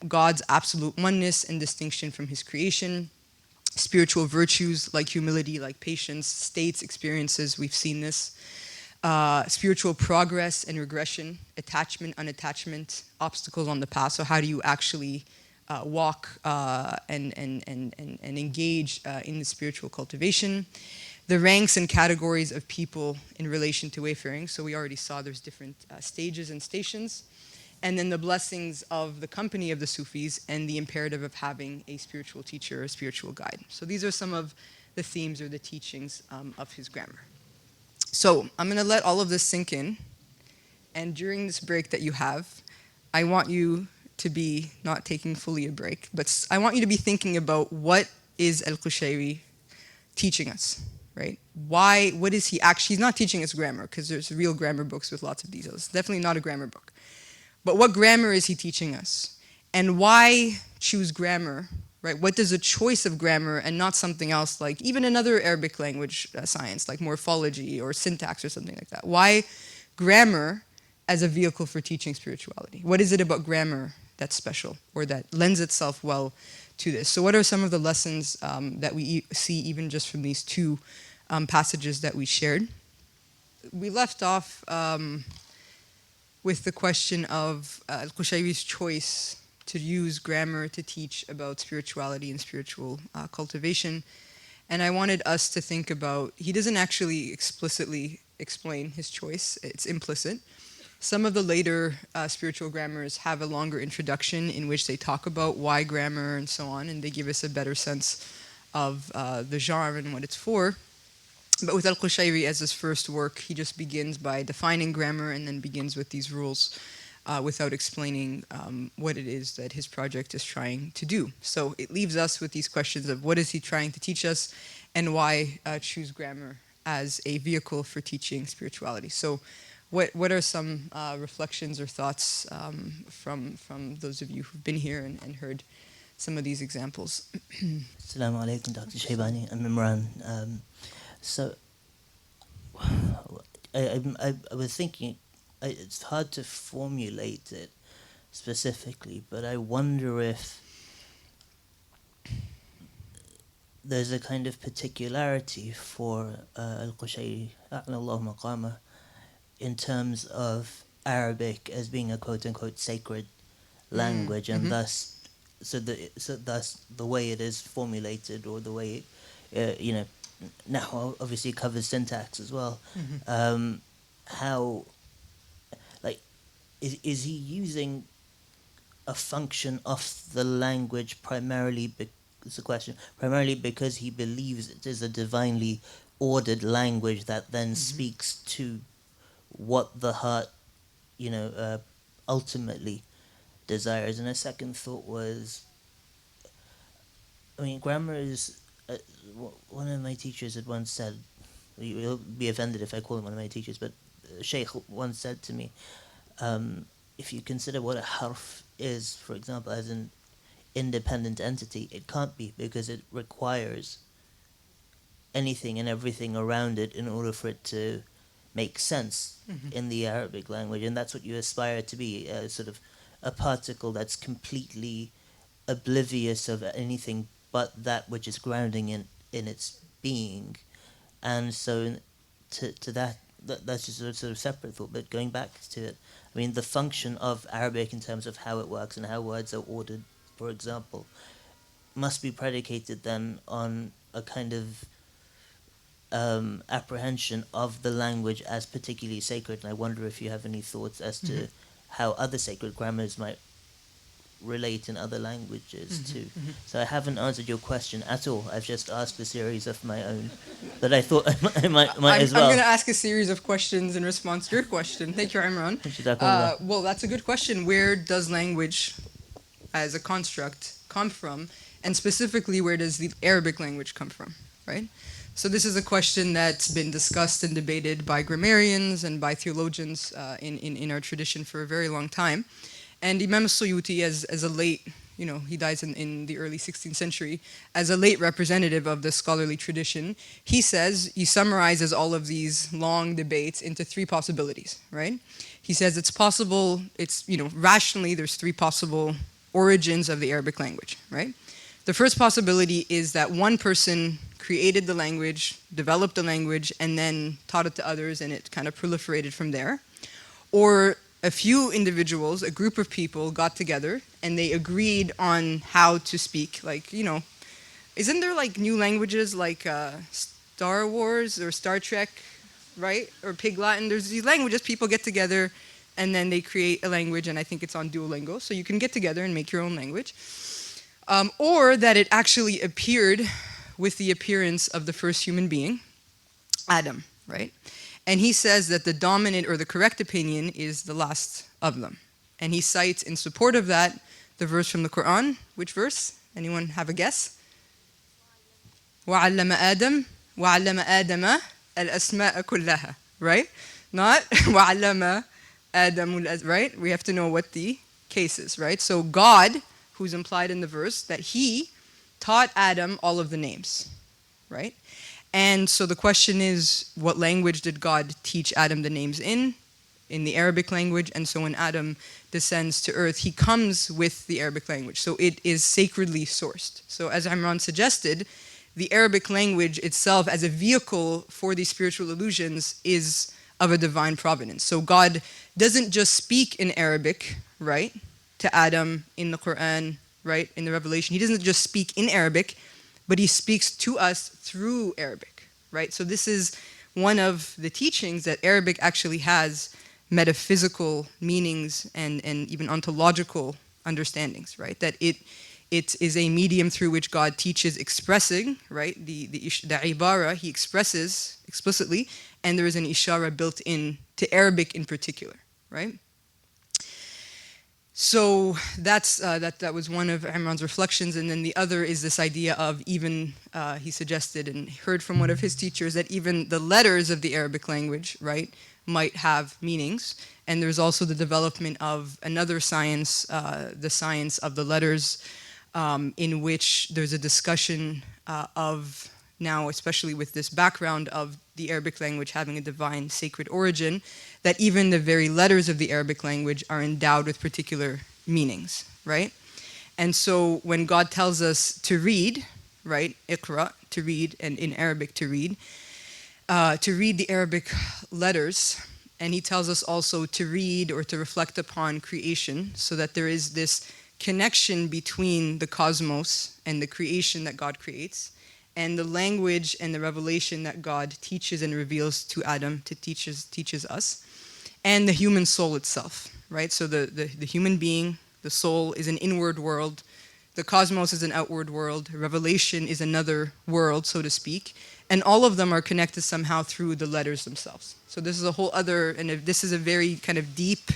God's absolute oneness and distinction from his creation, spiritual virtues like humility, like patience, states, experiences, we've seen this, spiritual progress and regression, attachment, unattachment, obstacles on the path. So how do you actually walk and engage in the spiritual cultivation? The ranks and categories of people in relation to wayfaring. So we already saw there's different stages and stations. And then the blessings of the company of the Sufis and the imperative of having a spiritual teacher, a spiritual guide. So these are some of the themes or the teachings of his grammar. So I'm going to let all of this sink in. And during this break that you have, I want you to be not taking fully a break, but I want you to be thinking about what is Al-Qushayri teaching us, right? What is he actually, he's not teaching us grammar, because there's real grammar books with lots of details. It's definitely not a grammar book. But what grammar is he teaching us? And why choose grammar, right? What does a choice of grammar and not something else like even another Arabic language science like morphology or syntax or something like that? Why grammar as a vehicle for teaching spirituality? What is it about grammar that's special or that lends itself well to this? So what are some of the lessons that we see even just from these two passages that we shared? We left off with the question of Al-Qushayri's choice to use grammar to teach about spirituality and spiritual cultivation. And I wanted us to think about, he doesn't actually explicitly explain his choice, it's implicit. Some of the later spiritual grammars have a longer introduction in which they talk about why grammar and so on, and they give us a better sense of the genre and what it's for. But with Al-Qushayri as his first work, he just begins by defining grammar and then begins with these rules without explaining what it is that his project is trying to do. So it leaves us with these questions of what is he trying to teach us and why choose grammar as a vehicle for teaching spirituality. So what are some reflections or thoughts from those of you who've been here and heard some of these examples? Assalamu alaikum, Dr. Sheibani. I'm Imran. So, I was thinking, it's hard to formulate it specifically, but I wonder if there's a kind of particularity for Al-Qushayri, A'la maqama, in terms of Arabic as being a quote-unquote sacred language, and thus the way it is formulated or the way, Nahw obviously covers syntax as well. How, like, is he using a function of the language primarily? It's a question. Primarily because he believes it is a divinely ordered language that then speaks to what the heart, ultimately desires. And a second thought was, I mean, grammar is. One of my teachers had once said, you'll be offended if I call him one of my teachers, but Sheikh once said to me, if you consider what a harf is, for example, as an independent entity, it can't be, because it requires anything and everything around it in order for it to make sense in the Arabic language. And that's what you aspire to be, sort of a particle that's completely oblivious of anything but that which is grounding in its being. And so to that's just a sort of separate thought, but going back to it, I mean, the function of Arabic in terms of how it works and how words are ordered, for example, must be predicated then on a kind of apprehension of the language as particularly sacred. And I wonder if you have any thoughts as to how other sacred grammars might relate in other languages too. So I haven't answered your question at all. I've just asked a series of my own, but I thought I might as well. I'm going to ask a series of questions in response to your question. Thank you, Imran. Well, that's a good question. Where does language as a construct come from? And specifically, where does the Arabic language come from, right? So this is a question that's been discussed and debated by grammarians and by theologians in our tradition for a very long time. And Imam Suyuti, as a late, he dies in the early 16th century, as a late representative of the scholarly tradition, he summarizes all of these long debates into three possibilities, right? He says it's possible, rationally there's three possible origins of the Arabic language, right? The first possibility is that one person created the language, developed the language, and then taught it to others, and it kind of proliferated from there. Or a few individuals, a group of people got together and they agreed on how to speak. Like, isn't there like new languages like Star Wars or Star Trek, right? Or Pig Latin? There's these languages, people get together and then they create a language, and I think it's on Duolingo. So you can get together and make your own language. Or that it actually appeared with the appearance of the first human being, Adam, right? And he says that the dominant or the correct opinion is the last of them. And he cites in support of that the verse from the Quran. Which verse? Anyone have a guess? وَعَلَّمَ آدَمَ الْأَسْمَاءَ كُلَّهَا. Right? Not وَعَلَّمَ آدَمُ, right? We have to know what the case is, right? So God, who's implied in the verse, that he taught Adam all of the names, right? And so the question is, what language did God teach Adam the names in? In the Arabic language. And so when Adam descends to earth, he comes with the Arabic language. So it is sacredly sourced. So as Imran suggested, the Arabic language itself as a vehicle for these spiritual illusions is of a divine providence. So God doesn't just speak in Arabic, right, to Adam in the Quran, right, in the Revelation. He doesn't just speak in Arabic, but he speaks to us through Arabic, right? So this is one of the teachings, that Arabic actually has metaphysical meanings and even ontological understandings, right? That it is a medium through which God teaches expressing, right? The ibara, he expresses explicitly, and there is an ishara built in to Arabic in particular, right? So that was one of Imran's reflections, and then the other is this idea of even, he suggested and heard from one of his teachers, that even the letters of the Arabic language, right, might have meanings. And there's also the development of another science, the science of the letters, in which there's a discussion of now, especially with this background of the Arabic language having a divine sacred origin, that even the very letters of the Arabic language are endowed with particular meanings, right? And so when God tells us to read, right, Iqra, to read, and in Arabic to read the Arabic letters, and he tells us also to read or to reflect upon creation, so that there is this connection between the cosmos and the creation that God creates, and the language and the revelation that God teaches and reveals to Adam, teaches us, and the human soul itself, right? So the human being, the soul, is an inward world. The cosmos is an outward world. Revelation is another world, so to speak. And all of them are connected somehow through the letters themselves. So this is a whole other, and this is a very kind of deep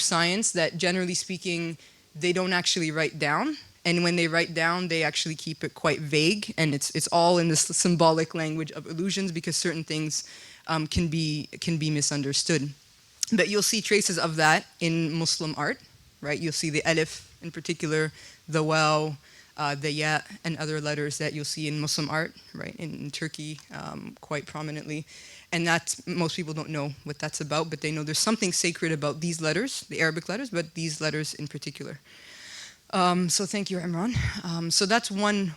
science that, generally speaking, they don't actually write down. And when they write down, they actually keep it quite vague. And it's all in this symbolic language of illusions, because certain things can be misunderstood. But you'll see traces of that in Muslim art, right? You'll see the alif in particular, the waw, the ya, and other letters that you'll see in Muslim art, right? In Turkey, quite prominently. And that, most people don't know what that's about, but they know there's something sacred about these letters, the Arabic letters, but these letters in particular. So thank you, Imran. So that's one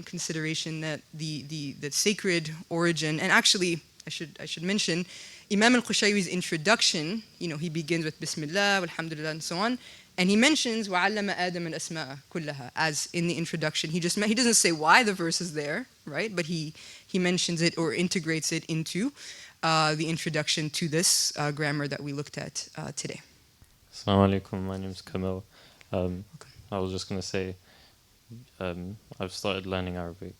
consideration, that the sacred origin, and actually I should mention Imam al-Qushayri's introduction. He begins with Bismillah, Alhamdulillah, and so on, and he mentions وَعَلَّمَ آدَمَ الْأَسْمَاءَ كُلَّهَا, as in the introduction. He doesn't say why the verse is there, right? But he mentions it or integrates it into the introduction to this grammar that we looked at today. Assalamu alaikum, my name is Kamil. I was just going to say, I've started learning Arabic,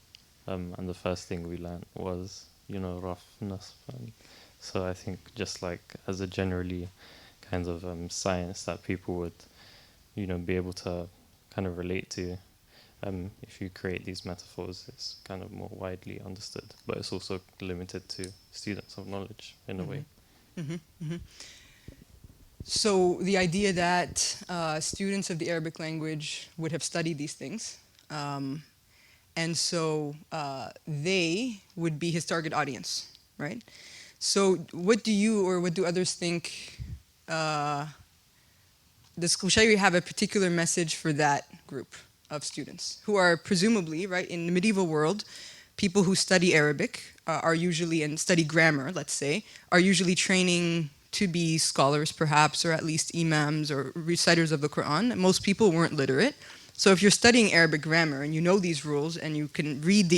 and the first thing we learned was, Raf, Nasb. So I think just like as a generally kind of science that people would, be able to kind of relate to, if you create these metaphors, it's kind of more widely understood, but it's also limited to students of knowledge in a way. Mm-hmm. Mm-hmm. So the idea that students of the Arabic language would have studied these things, and so they would be his target audience, right? So what do you or what do others think? Does Qushayri have a particular message for that group of students who are presumably, right, in the medieval world, people who study Arabic are usually, and study grammar, let's say, are usually training to be scholars perhaps, or at least imams or reciters of the Quran. Most people weren't literate. So if you're studying Arabic grammar and you know these rules and you can read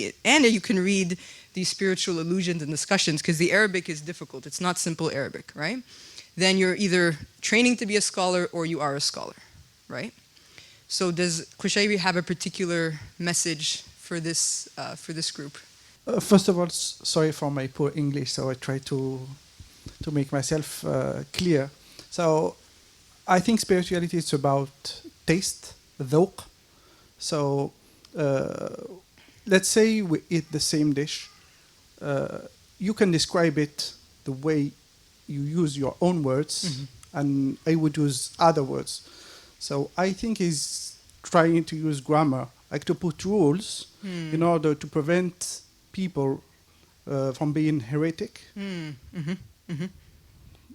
these spiritual allusions and discussions, because the Arabic is difficult, it's not simple Arabic, right? Then you're either training to be a scholar or you are a scholar, right? So does Qushayri have a particular message for this group? First of all, sorry for my poor English, so I try to make myself clear. So I think spirituality is about taste, dhawq. So let's say we eat the same dish. You can describe it the way you use your own words, mm-hmm. and I would use other words. So I think he's trying to use grammar, like to put rules in order to prevent people from being heretic. Mm-hmm. Mm-hmm.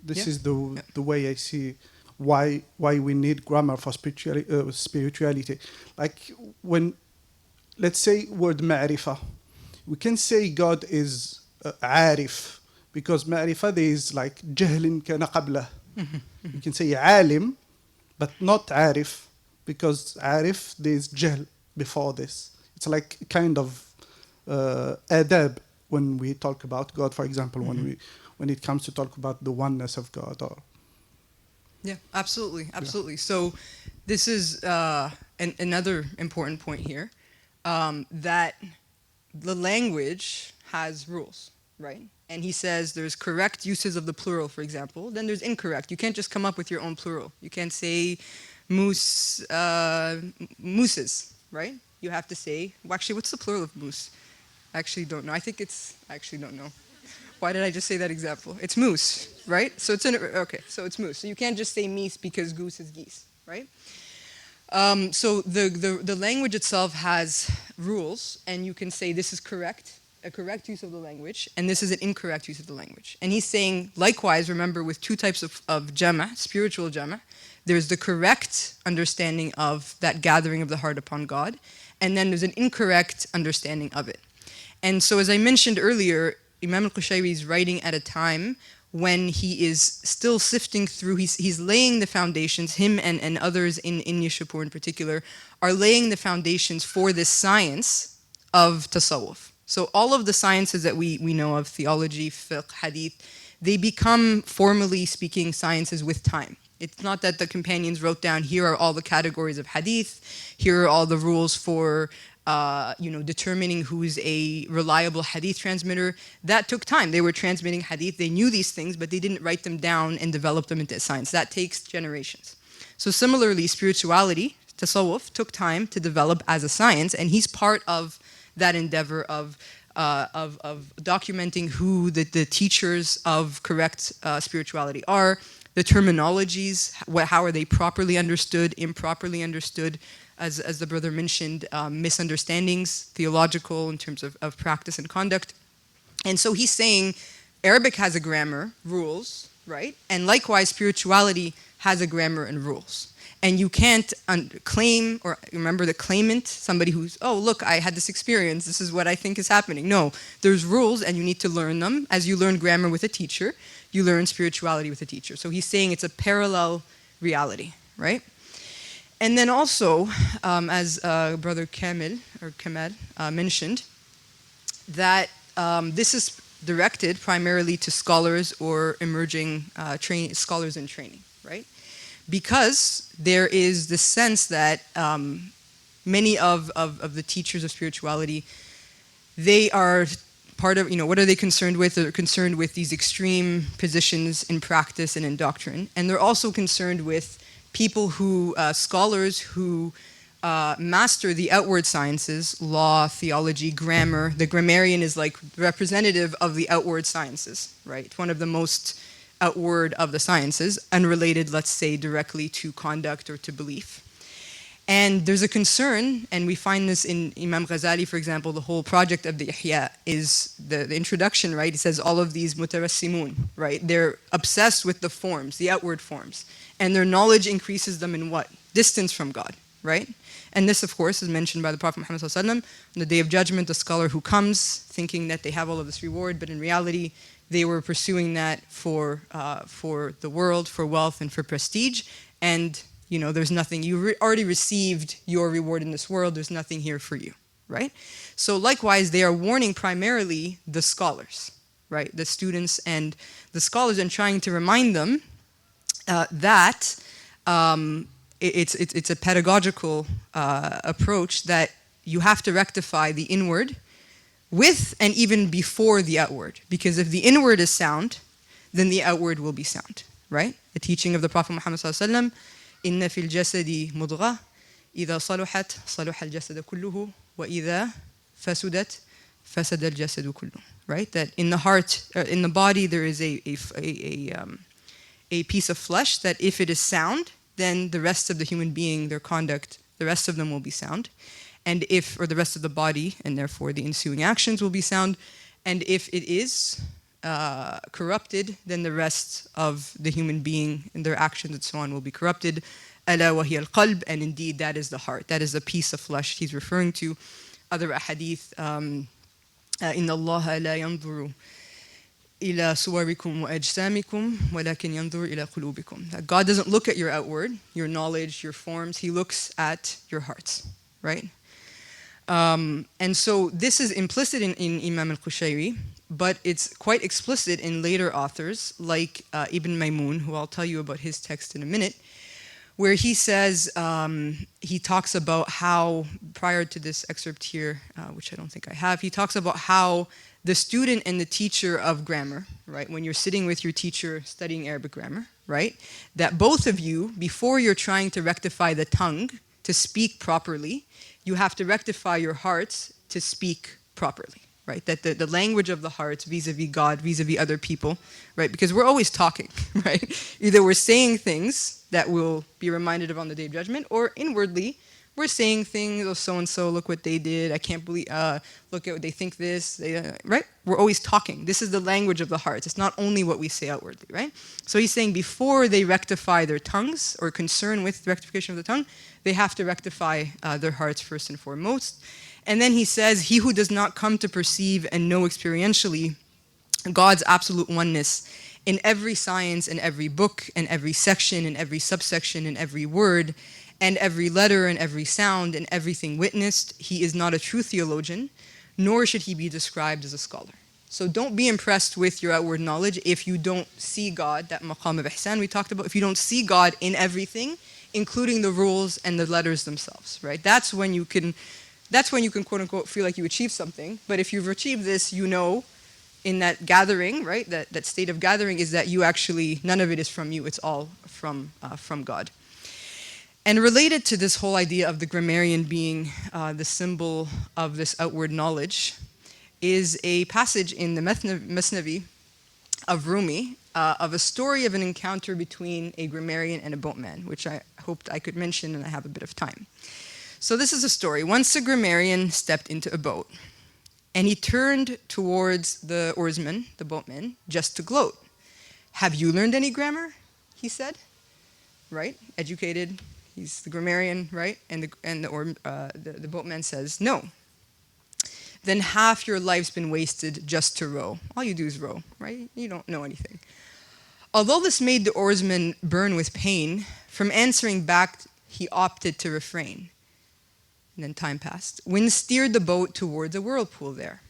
This is the way I see why we need grammar for spirituality. Like when, let's say, word ma'rifah, we can say God is عارف, because ma'rifah there is like جهل كان قبله. We can say عالم, but not عارف, because عارف there is جهل before this. It's like kind of adab when we talk about God, for example, mm-hmm. when it comes to talk about the oneness of God. Yeah, absolutely. So this is another important point here, that the language has rules, right? And he says there's correct uses of the plural, for example. Then there's incorrect. You can't just come up with your own plural. You can't say mooses, right? You have to say, well, actually, what's the plural of moose? I actually don't know. I actually don't know. Why did I just say that example? It's moose, right? So it's so it's moose. So you can't just say meese because goose is geese, right? So the language itself has rules, and you can say this is correct, a correct use of the language, and this is an incorrect use of the language. And he's saying, likewise, remember, with two types of jama', spiritual jama', there's the correct understanding of that gathering of the heart upon God, and then there's an incorrect understanding of it. And so, as I mentioned earlier, Imam al-Qushayri is writing at a time when he is still sifting through, he's laying the foundations, him and others in Nishapur in particular, are laying the foundations for this science of tasawwuf. So all of the sciences that we know of, theology, fiqh, hadith, they become, formally speaking, sciences with time. It's not that the companions wrote down, here are all the categories of hadith, here are all the rules for determining who's a reliable hadith transmitter. That took time. They were transmitting hadith, they knew these things, but they didn't write them down and develop them into science. That takes generations. So similarly, spirituality, tasawwuf, took time to develop as a science, and he's part of that endeavor of documenting who the teachers of correct spirituality are, the terminologies, how are they properly understood, improperly understood, as the brother mentioned, misunderstandings, theological in terms of practice and conduct. And so he's saying Arabic has a grammar, rules, right? And likewise, spirituality has a grammar and rules. And you can't claim, or remember the claimant, somebody who's, oh, look, I had this experience, this is what I think is happening. No, there's rules and you need to learn them. As you learn grammar with a teacher, you learn spirituality with a teacher. So he's saying it's a parallel reality, right? And then also, as Brother Kamal mentioned, that this is directed primarily to scholars or emerging scholars in training, right? Because there is the sense that many of the teachers of spirituality, they are part of, what are they concerned with? They're concerned with these extreme positions in practice and in doctrine. And they're also concerned with people who, scholars who master the outward sciences, law, theology, grammar. The grammarian is like representative of the outward sciences, right? One of the most outward of the sciences, unrelated, let's say, directly to conduct or to belief. And there's a concern, and we find this in Imam Ghazali, for example, the whole project of the Ihya is the introduction, right? It says all of these mutarassimun, right? They're obsessed with the forms, the outward forms. And their knowledge increases them in what? Distance from God, right? And this, of course, is mentioned by the Prophet Muhammad ﷺ. On the Day of Judgment, the scholar who comes thinking that they have all of this reward, but in reality, they were pursuing that for the world, for wealth, and for prestige. And, there's nothing. You already received your reward in this world. There's nothing here for you, right? So likewise, they are warning primarily the scholars, right? The students and the scholars, and trying to remind them that it's a pedagogical approach that you have to rectify the inward with and even before the outward. Because if the inward is sound, then the outward will be sound, right? The teaching of the Prophet Muhammad ﷺ, إِنَّ فِي الْجَسَدِ مُضْغَةً إِذَا صَلُحَتْ صَلُحَ الْجَسَدُ كُلُّهُ وَإِذَا فَسُدَتْ فَسَدَ الْجَسَدُ كُلُّهُ. Right? That in the heart, in the body, there is a piece of flesh that if it is sound, then the rest of the human being, their conduct, the rest of them will be sound. And or the rest of the body, and therefore the ensuing actions will be sound. And if it is corrupted, then the rest of the human being and their actions and so on will be corrupted. أَلَا وَهِيَ الْقَلْبِ. And indeed, that is the heart. That is the piece of flesh he's referring to. Other ahadith, إِنَّ اللَّهَ لَا يَنْظُرُ إِلَى صُوَرِكُمْ وَأَجْسَامِكُمْ وَلَكِنْ يَنْظُرُ إِلَى قُلُوبِكُمْ. That God doesn't look at your outward, your knowledge, your forms. He looks at your hearts, right? And so this is implicit in Imam al-Qushayri, but it's quite explicit in later authors like Ibn Maymun, who I'll tell you about his text in a minute, where he says, he talks about how, prior to this excerpt here, which I don't think I have, he talks about how the student and the teacher of grammar, right, when you're sitting with your teacher studying Arabic grammar, right, that both of you, before you're trying to rectify the tongue to speak properly, you have to rectify your hearts to speak properly, right? That the language of the hearts vis-a-vis God, vis-a-vis other people, right? Because we're always talking, right? Either we're saying things that we'll be reminded of on the Day of Judgment, or inwardly, we're saying things, oh, so-and-so, look what they did, I can't believe, look at what they think this, right? We're always talking. This is the language of the hearts. It's not only what we say outwardly, right? So he's saying before they rectify their tongues, or concern with rectification of the tongue, they have to rectify their hearts first and foremost. And then he says, he who does not come to perceive and know experientially God's absolute oneness in every science, in every book, in every section, in every subsection, in every word, and every letter and every sound and everything witnessed, he is not a true theologian, nor should he be described as a scholar. So don't be impressed with your outward knowledge if you don't see God, that maqam of ihsan we talked about, if you don't see God in everything, including the rules and the letters themselves, right? That's when you can quote unquote feel like you achieved something. But if you've achieved this, you know, in that gathering, right, that state of gathering is that you actually, none of it is from you, it's all from God. And related to this whole idea of the grammarian being the symbol of this outward knowledge is a passage in the Masnavi of Rumi of a story of an encounter between a grammarian and a boatman, which I hoped I could mention and I have a bit of time. So this is a story. Once a grammarian stepped into a boat and he turned towards the oarsman, the boatman, just to gloat. "Have you learned any grammar?" he said. Right? Educated. He's the grammarian, right? And the boatman says, "No." "Then half your life's been wasted just to row. All you do is row, right? You don't know anything." Although this made the oarsman burn with pain, from answering back, he opted to refrain. And then time passed. Wind steered the boat towards a whirlpool there.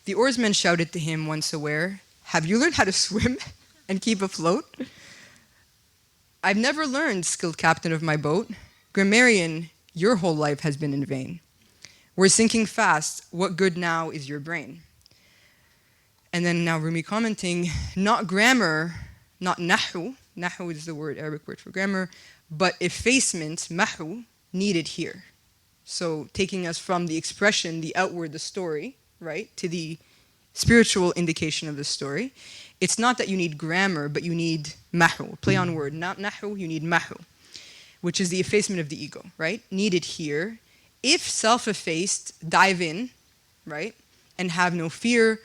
The oarsman shouted to him, once aware, "Have you learned how to swim and keep afloat?" "I've never learned, skilled captain of my boat. Grammarian, your whole life has been in vain. We're sinking fast. What good now is your brain?" And then now Rumi commenting, not grammar, not Nahw, Nahw is the Arabic word for grammar, but effacement, Mahw, needed here. So taking us from the expression, the outward, the story, right, to the spiritual indication of the story. It's not that you need grammar, but you need Mahw, play on word, not Nahw, you need Mahw, which is the effacement of the ego, right, needed here. If self-effaced, dive in, right, and have no fear,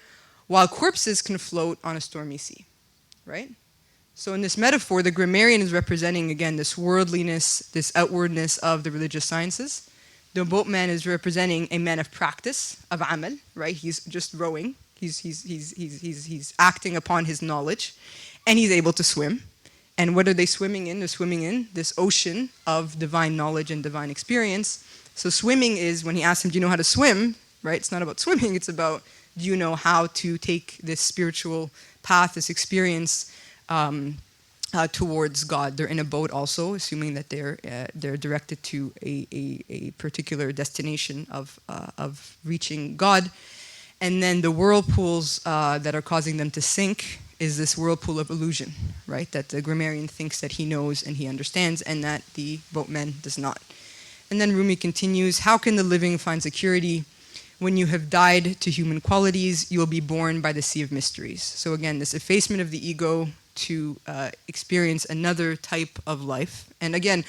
while corpses can float on a stormy sea, right? So in this metaphor, the grammarian is representing, again, this worldliness, this outwardness of the religious sciences. The boatman is representing a man of practice, of amal, right? He's just rowing. He's acting upon his knowledge, and he's able to swim. And what are they swimming in? They're swimming in this ocean of divine knowledge and divine experience. So swimming is, when he asks him, "Do you know how to swim?" Right? It's not about swimming. It's about, do you know how to take this spiritual path, this experience towards God? They're in a boat also, assuming that they're directed to a particular destination of reaching God. And then the whirlpools that are causing them to sink is this whirlpool of illusion, right? That the grammarian thinks that he knows and he understands, and that the boatman does not. And then Rumi continues, "How can the living find security? When you have died to human qualities, you will be born by the sea of mysteries." So again, this effacement of the ego to experience another type of life. And again,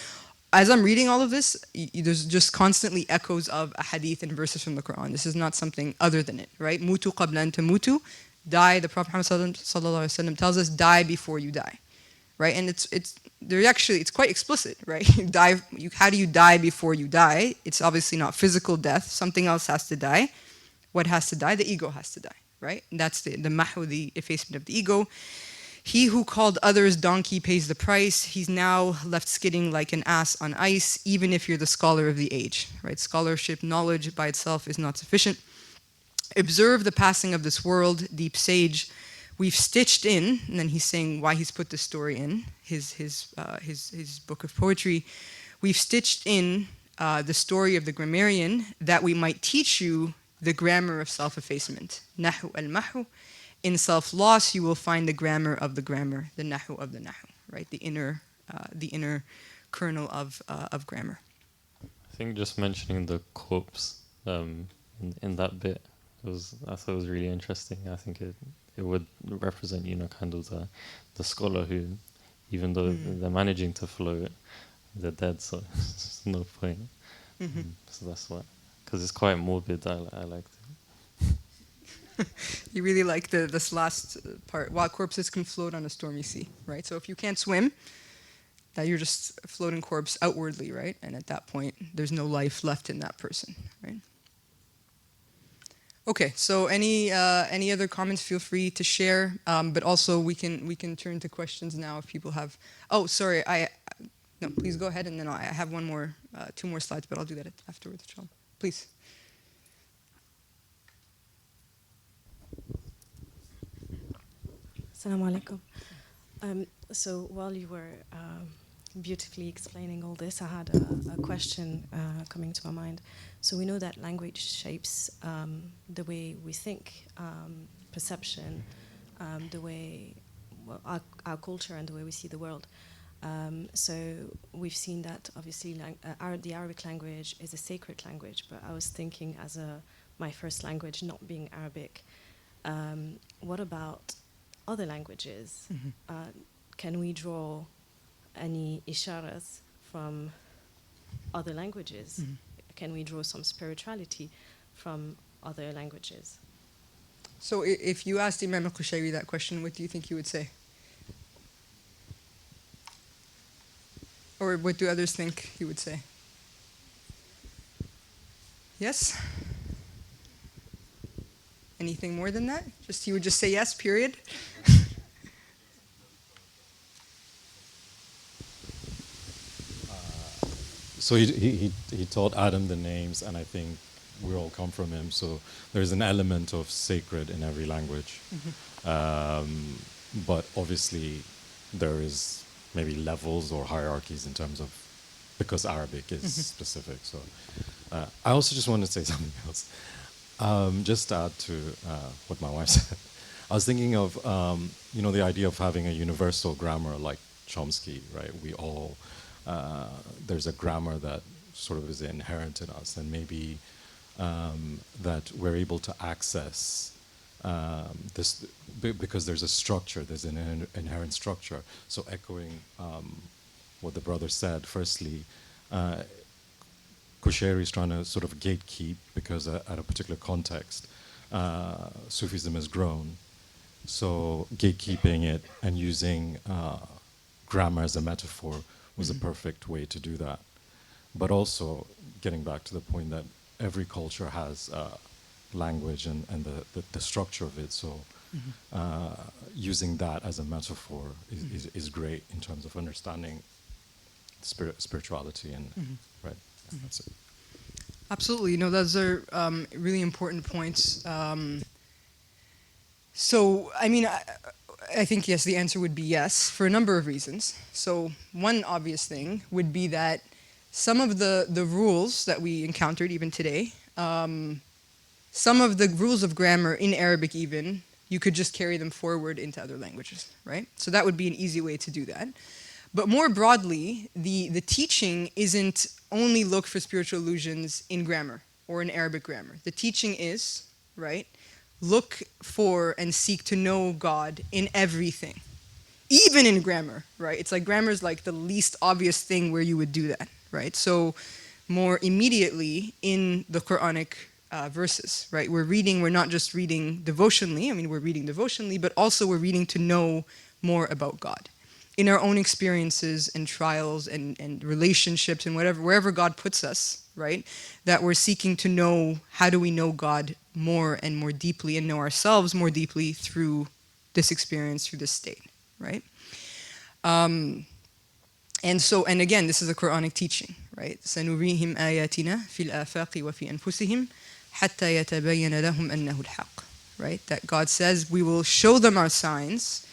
as I'm reading all of this, there's just constantly echoes of a hadith and verses from the Quran. This is not something other than it, right? Mutu qabla an tamutu, die. The Prophet Muhammad sallallahu alaihi wasallam tells us, die before you die, right? And it's quite explicit, right? How do you die before you die? It's obviously not physical death. Something else has to die. What has to die? The ego has to die, right? And that's the mahw, the effacement of the ego. He who called others donkey pays the price. He's now left skidding like an ass on ice, even if you're the scholar of the age, right? Scholarship, knowledge by itself is not sufficient. Observe the passing of this world, deep sage. We've stitched in, and then he's saying why he's put this story in his book of poetry. We've stitched in the story of the grammarian that we might teach you the grammar of self-effacement. Nahw al-mahw. In self-loss, you will find the grammar of the grammar, the Nahw of the Nahw, right? The inner kernel of grammar. I think just mentioning the corpse in that bit I thought it was really interesting. I think it would represent, kind of the scholar who, even though they're managing to float, they're dead, so there's no point. So that's why, because it's quite morbid. I liked it. You really like this last part. While corpses can float on a stormy sea, right? So if you can't swim, that you're just a floating corpse outwardly, right? And at that point, there's no life left in that person, right? Okay, so any other comments? Feel free to share. But also we can turn to questions now if people have. Oh, sorry, No, please go ahead, and then I have two more slides, but I'll do that afterwards, inshallah. Please. Assalamu alaikum. So while you were beautifully explaining all this, I had a question coming to my mind. So we know that language shapes the way we think, perception, the way our culture and the way we see the world. So we've seen that obviously the Arabic language is a sacred language, but I was thinking as my first language not being Arabic, what about other languages? Mm-hmm. Can we draw any isharas from other languages? Mm-hmm. Can we draw some spirituality from other languages? So if you asked Imam Al-Qushayri that question, what do you think he would say? Or what do others think he would say? Yes? Anything more than that? He would just say yes, period? So he taught Adam the names, and I think we all come from him. So there's an element of sacred in every language. But obviously there is maybe levels or hierarchies in terms of, because Arabic is specific. So I also just want to say something else. Just to add to what my wife said. I was thinking of, the idea of having a universal grammar like Chomsky, right? We all, there's a grammar that sort of is inherent in us, and maybe that we're able to access this because there's a structure, there's an inherent structure. So echoing what the brother said, firstly, Qushayri is trying to sort of gatekeep because at a particular context, Sufism has grown. So gatekeeping it and using grammar as a metaphor was a perfect way to do that. But also getting back to the point that every culture has language and the structure of it. So using that as a metaphor is great in terms of understanding spirituality and right. That's it. Absolutely. Those are really important points. So, I think, yes, the answer would be yes, for a number of reasons. So one obvious thing would be that some of the rules that we encountered even today, some of the rules of grammar in Arabic even, you could just carry them forward into other languages, right? So that would be an easy way to do that. But more broadly, the teaching isn't only look for spiritual illusions in grammar or in Arabic grammar. The teaching is, right, look for and seek to know God in everything, even in grammar, right? It's like grammar is like the least obvious thing where you would do that, right? So more immediately in the Quranic verses, right? We're not just reading devotionally, we're reading devotionally, but also we're reading to know more about God in our own experiences and trials and relationships and wherever God puts us, right? That we're seeking to know, how do we know God more and more deeply and know ourselves more deeply through this experience, through this state, right? And again, this is a Quranic teaching, right? سَنُرِيهِمْ آيَاتِنَا فِي الْآفَاقِ وَفِي أَنفُسِهِمْ حَتَّى يَتَبَيَّنَ لَهُمْ أَنَّهُ الْحَقُّ, right? That God says we will show them our signs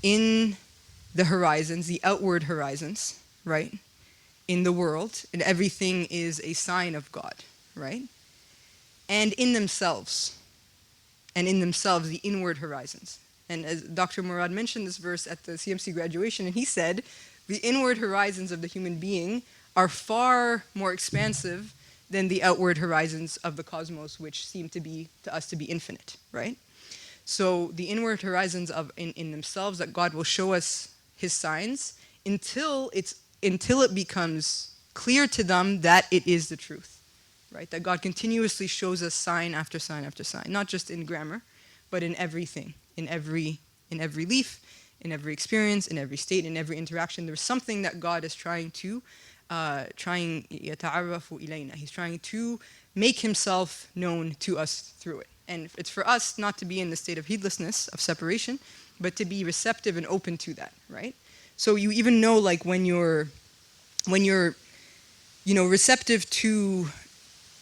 in the horizons, the outward horizons, right? In the world, and everything is a sign of God, right? And in themselves, the inward horizons. And as Dr. Murad mentioned this verse at the CMC graduation, and he said, the inward horizons of the human being are far more expansive than the outward horizons of the cosmos, which seem to us to be infinite, right? So the inward horizons in themselves, that God will show us his signs until it becomes clear to them that it is the truth, right? That God continuously shows us sign after sign after sign, not just in grammar, but in everything, in every leaf, in every experience, in every state, in every interaction. There's something that God is trying يَتَعَرَّفُ إِلَيْنَا. He's trying to make himself known to us through it. And it's for us not to be in the state of heedlessness, of separation, but to be receptive and open to that, right? So you even know, like when you're when you're, you know, receptive to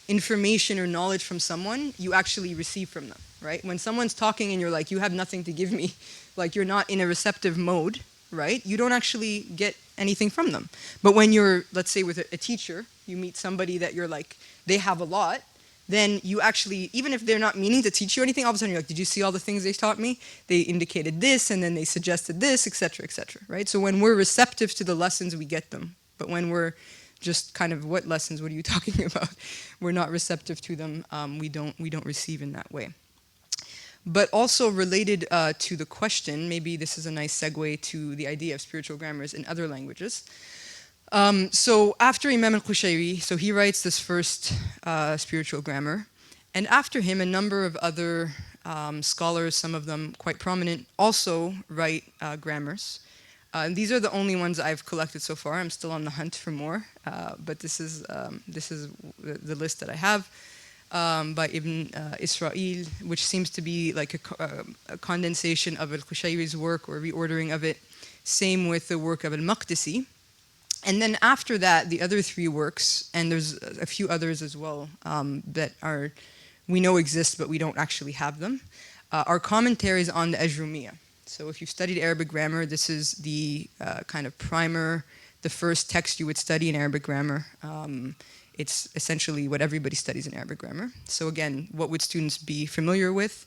information or knowledge from someone, you actually receive from them, right? When someone's talking and you're like, you have nothing to give me, like you're not in a receptive mode, right? You don't actually get anything from them. But when you're, let's say with a teacher, you meet somebody that you're like, they have a lot, then you actually, even if they're not meaning to teach you anything, all of a sudden you're like, did you see all the things they taught me? They indicated this, and then they suggested this, etc., right? So when we're receptive to the lessons, we get them. But when we're just kind of, what lessons, what are you talking about? We're not receptive to them, we don't receive in that way. But also related to the question, maybe this is a nice segue to the idea of spiritual grammars in other languages. So after Imam al-Qushayri, so he writes this first spiritual grammar, and after him a number of other scholars, some of them quite prominent, also write grammars. These are the only ones I've collected so far. I'm still on the hunt for more, but this is the list that I have by Ibn Israel, which seems to be like a condensation of al-Qushayri's work or reordering of it. Same with the work of al-Maqdisi. And then after that, the other three works, and there's a few others as well that are we know exist, but we don't actually have them, are commentaries on the Ajrumiyya. So if you've studied Arabic grammar, this is the kind of primer, the first text you would study in Arabic grammar. It's essentially what everybody studies in Arabic grammar. So again, what would students be familiar with?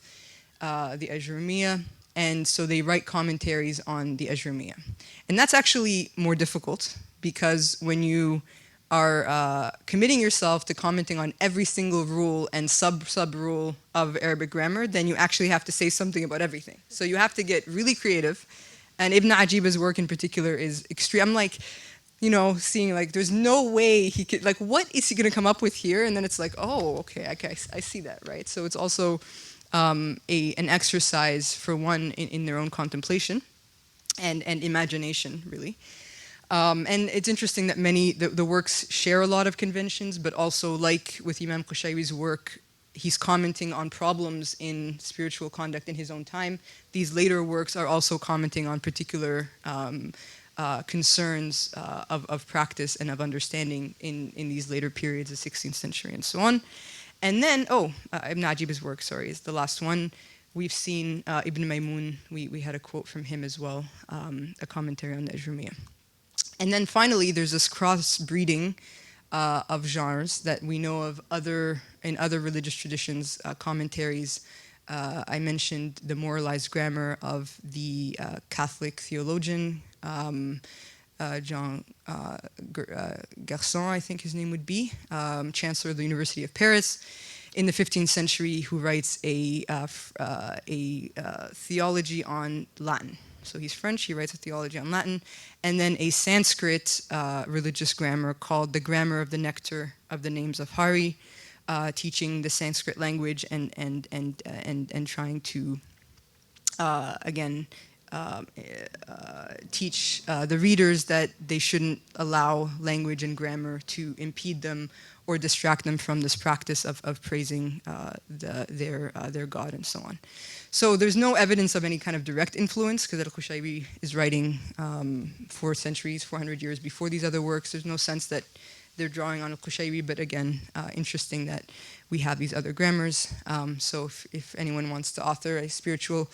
The Ajrumiyya. And so they write commentaries on the Ajrumiyya. And that's actually more difficult because when you are committing yourself to commenting on every single rule and sub-rule of Arabic grammar, then you actually have to say something about everything. So you have to get really creative. And Ibn Ajiba's work in particular is extreme. I'm like, you know, seeing like, there's no way he could, like, what is he going to come up with here? And then it's like, oh, okay, I see that, right? So it's also an exercise for one in their own contemplation and imagination, really. And it's interesting that the works share a lot of conventions, but also like with Imam Qushayri's work, he's commenting on problems in spiritual conduct in his own time. These later works are also commenting on particular concerns of practice and of understanding in these later periods, the 16th century and so on. And then, Ibn Ajiba's work, is the last one. We've seen Ibn Maymun, we had a quote from him as well, a commentary on the Ajrumiyya. And then finally, there's this cross-breeding of genres that we know of in other religious traditions, commentaries. I mentioned the moralized grammar of the Catholic theologian, Jean Garçon, I think his name would be, Chancellor of the University of Paris in the 15th century, who writes a theology on Latin. So he's French, he writes a theology on Latin, and then a Sanskrit religious grammar called the Grammar of the Nectar of the Names of Hari, teaching the Sanskrit language and trying to again teach the readers that they shouldn't allow language and grammar to impede them or distract them from this practice of praising their God and so on. So there's no evidence of any kind of direct influence because Al-Qushayri is writing 400 years before these other works. There's no sense that they're drawing on Al-Qushayri, but again, interesting that we have these other grammars. So if anyone wants to author a spiritual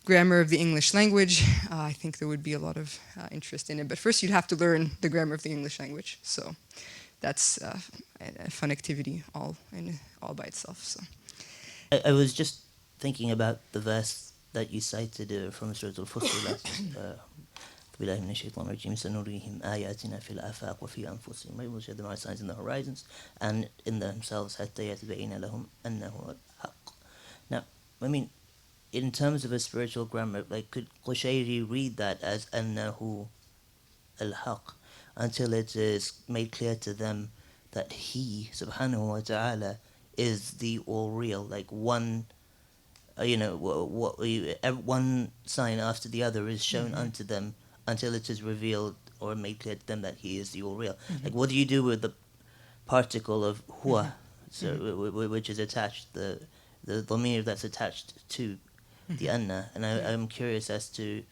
grammar of the English language, I think there would be a lot of interest in it. But first you'd have to learn the grammar of the English language. So that's a fun activity all by itself. So I was just thinking about the verse that you cited from Surah Al-Fussilat. بالله من الشيطان الرجيم سنريهم آياتنا في الآفاق وفي أنفسهم. We will show them our signs in the horizons and in themselves حتى يتبين لهم أنه الحق. Now, I mean, in terms of a spiritual grammar, like, could Qushayri read that as أنه الحق until it is made clear to them that he, subhanahu wa ta'ala, is the all real, like one, one sign after the other is shown unto them until it is revealed or made clear to them that he is the all real. Like, what do you do with the particle of huwa, which is attached, the dhamir that's attached to the anna? And I'm curious as to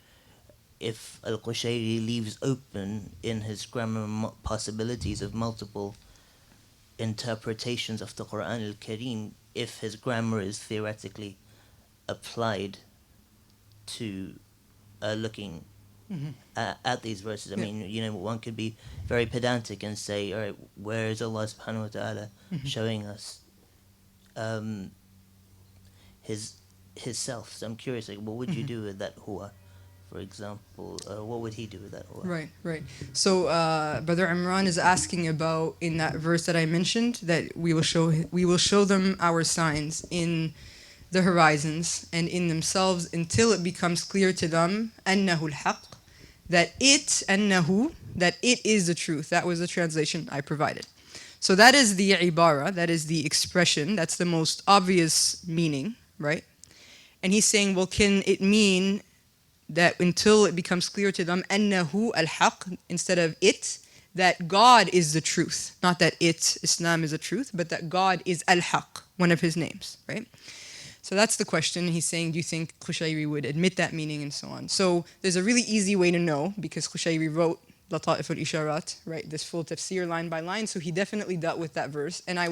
if Al-Qushayri leaves open in his grammar possibilities of multiple interpretations of the Quran al-Kareem, if his grammar is theoretically applied to looking at these verses. I mean, you know, one could be very pedantic and say, all right, where is Allah subhanahu wa ta'ala showing us his self? So I'm curious, like, what would you do with that huwa, for example? What would he do with that huwa? Right, right. So Brother Imran is asking about, in that verse that I mentioned, that we will show them our signs in the horizons and in themselves until it becomes clear to them أنه الحق, that it is the truth. That was the translation I provided. So that is the ibara, that is the expression, that's the most obvious meaning, right? And he's saying, well, can it mean that until it becomes clear to them أنه الحق, instead of it, that God is the truth, not that Islam is the truth, but that God is al-Haq, one of his names, right? So that's the question. He's saying, do you think Qushayri would admit that meaning, and so on? So there's a really easy way to know, because Qushayri wrote Lata'if al-Isharat, right? This full tafsir line by line, so he definitely dealt with that verse. And I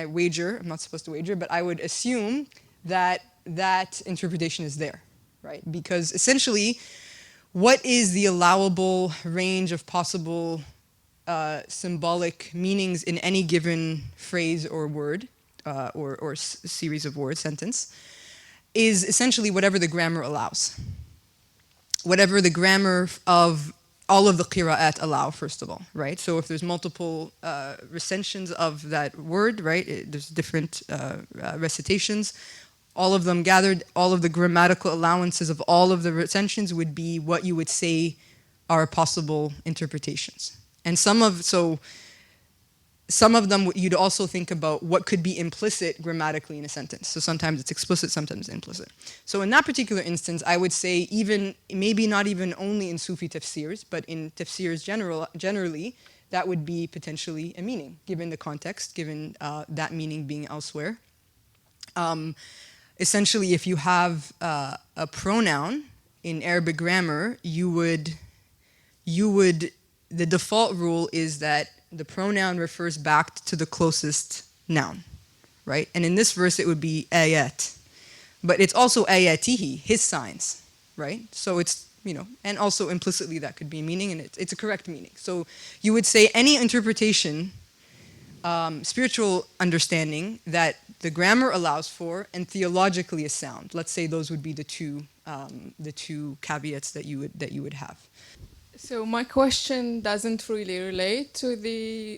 wager, I'm not supposed to wager, but I would assume that that interpretation is there, right? Because essentially, what is the allowable range of possible symbolic meanings in any given phrase or word? Or series of words, sentence, is essentially whatever the grammar allows. Whatever the grammar of all of the qira'at allow, first of all, right? So if there's multiple recensions of that word, right, there's different recitations, all of them gathered, all of the grammatical allowances of all of the recensions would be what you would say are possible interpretations. And some of them you'd also think about what could be implicit grammatically in a sentence. So sometimes it's explicit, sometimes implicit. So in that particular instance, I would say even, maybe not even only in Sufi tafsirs, but in tafsirs generally, that would be potentially a meaning, given the context, given that meaning being elsewhere. Essentially, if you have a pronoun in Arabic grammar, the default rule is that the pronoun refers back to the closest noun, right? And in this verse, it would be ayat. But it's also ayatihi, his signs, right? So it's, you know, and also implicitly that could be a meaning, and it's a correct meaning. So you would say any interpretation, spiritual understanding that the grammar allows for and theologically is sound. Let's say those would be the two caveats that you would have. So my question doesn't really relate to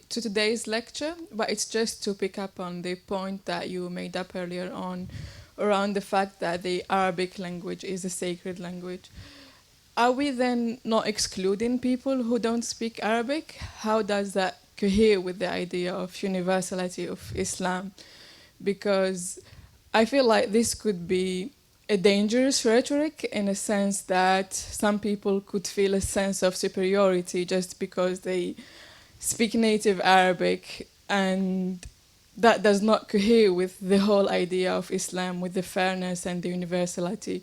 today's lecture, but it's just to pick up on the point that you made up earlier on around the fact that the Arabic language is a sacred language. Are we then not excluding people who don't speak Arabic? How does that cohere with the idea of universality of Islam? Because I feel like this could be a dangerous rhetoric in a sense that some people could feel a sense of superiority just because they speak native Arabic, and that does not cohere with the whole idea of Islam, with the fairness and the universality,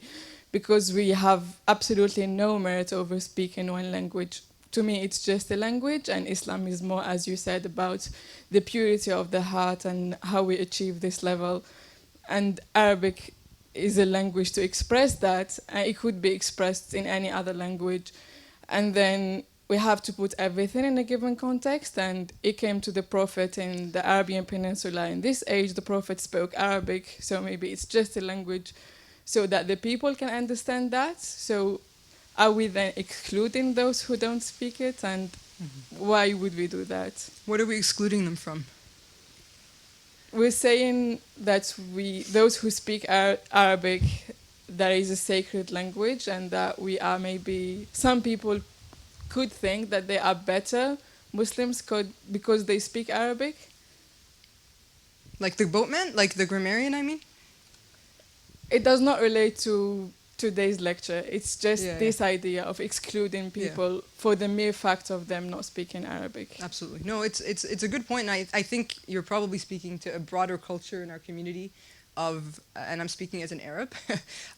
because we have absolutely no merit over speaking one language. To me, it's just a language, and Islam is more, as you said, about the purity of the heart and how we achieve this level. And Arabic is a language to express that, and it could be expressed in any other language. And then we have to put everything in a given context, and it came to the Prophet in the Arabian Peninsula. In this age, the Prophet spoke Arabic, so maybe it's just a language so that the people can understand that. So are we then excluding those who don't speak it, and why would we do that? What are we excluding them from? We're saying that those who speak Arabic, that is a sacred language, and that we are maybe, some people could think that they are better, Muslims could, because they speak Arabic. Like the boatman? Like the grammarian, I mean? It does not relate to today's lecture. It's just this idea of excluding people for the mere fact of them not speaking Arabic. Absolutely. No, it's a good point, and I think you're probably speaking to a broader culture in our community of, and I'm speaking as an Arab,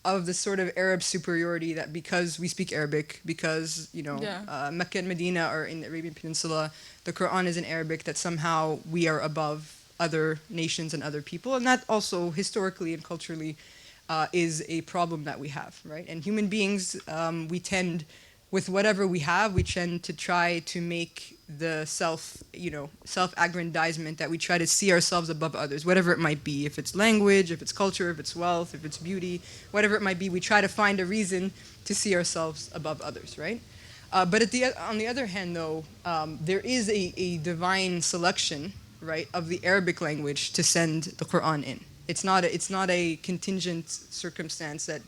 of the sort of Arab superiority that because we speak Arabic, because, Mecca and Medina are in the Arabian Peninsula, the Quran is in Arabic, that somehow we are above other nations and other people. And that also historically and culturally is a problem that we have, right? And human beings, we tend, with whatever we have, we tend to try to make the self-aggrandizement that we try to see ourselves above others, whatever it might be. If it's language, if it's culture, if it's wealth, if it's beauty, whatever it might be, we try to find a reason to see ourselves above others, right? But on the other hand, though, there is a divine selection, right, of the Arabic language to send the Quran in. It's not a contingent circumstance that,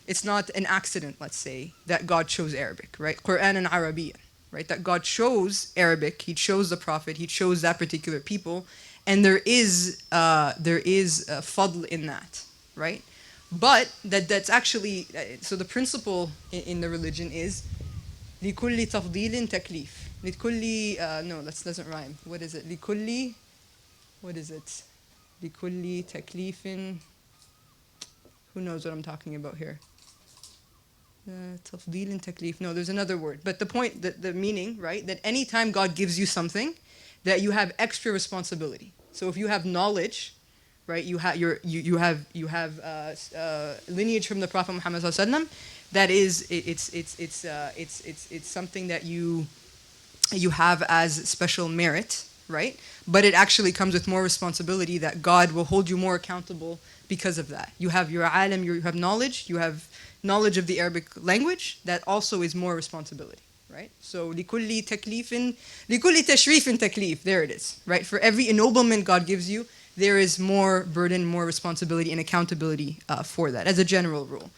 it's not an accident, let's say, that God chose Arabic, right? Quran and Arabian, right? That God chose Arabic, He chose the Prophet, He chose that particular people, and there is fadl in that, right? But that's actually, so the principle in the religion is لِكُلِّ تَفْضِيلٍ تَكْلِيفٍ لِكُلِّ, no, that doesn't rhyme. What is it? لِكُلِّ, what is it? لِكُلِّ تَكْلِيفٍ, who knows what I'm talking about here? Tafdeel and taklif. No, there's another word. But the point, the meaning, right? That anytime God gives you something, that you have extra responsibility. So if you have knowledge, right? You have lineage from the Prophet Muhammad sallallahu alaihi wasallam. That is, it's something that you have as special merit, right? But it actually comes with more responsibility that God will hold you more accountable because of that. You have your alim, you have knowledge, you have knowledge of the Arabic language, that also is more responsibility, right? So لِكُلِّ تَكْلِيفٍ لِكُلِّ تَشْرِيفٍ تَكْلِيف, there it is, right? For every ennoblement God gives you, there is more burden, more responsibility and accountability for that, as a general rule.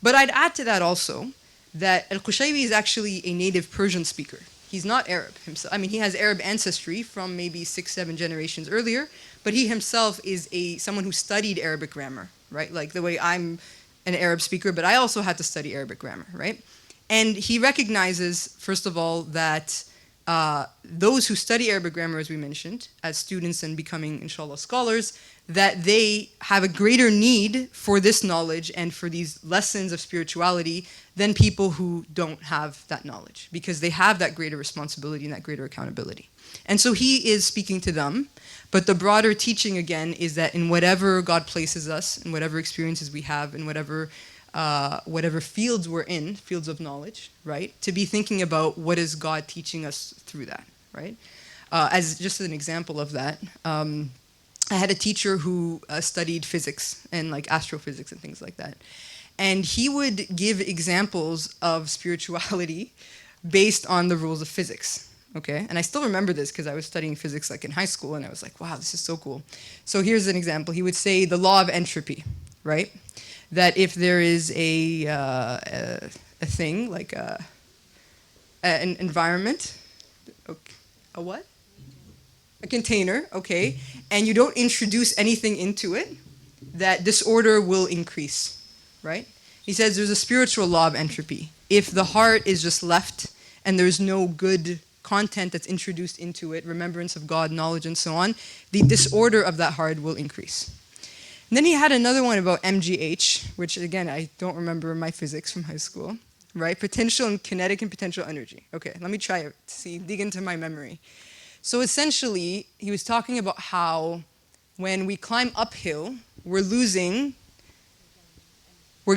But I'd add to that also that Al-Qushayri is actually a native Persian speaker. He's not Arab himself. I mean, he has Arab ancestry from maybe 6-7 generations earlier, but he himself is someone who studied Arabic grammar, right? Like the way I'm an Arab speaker, but I also had to study Arabic grammar, right? And he recognizes, first of all, that those who study Arabic grammar, as we mentioned, as students and becoming, inshallah, scholars, that they have a greater need for this knowledge and for these lessons of spirituality than people who don't have that knowledge, because they have that greater responsibility and that greater accountability. And so he is speaking to them, but the broader teaching, again, is that in whatever God places us, in whatever experiences we have, in whatever fields we're in, fields of knowledge, right, to be thinking about what is God teaching us through that, right? As just an example of that, I had a teacher who studied physics and like astrophysics and things like that. And he would give examples of spirituality based on the rules of physics, okay? And I still remember this because I was studying physics like in high school, and I was like, wow, this is so cool. So here's an example. He would say the law of entropy, right? That if there is a thing, like an environment, okay, a what? A container, okay, and you don't introduce anything into it, that disorder will increase, right? He says there's a spiritual law of entropy. If the heart is just left and there's no good content that's introduced into it, remembrance of God, knowledge, and so on, the disorder of that heart will increase. And then he had another one about MGH, which again, I don't remember my physics from high school, right? Potential and kinetic and potential energy. Okay, let me try it, dig into my memory. So essentially, he was talking about how when we climb uphill, we're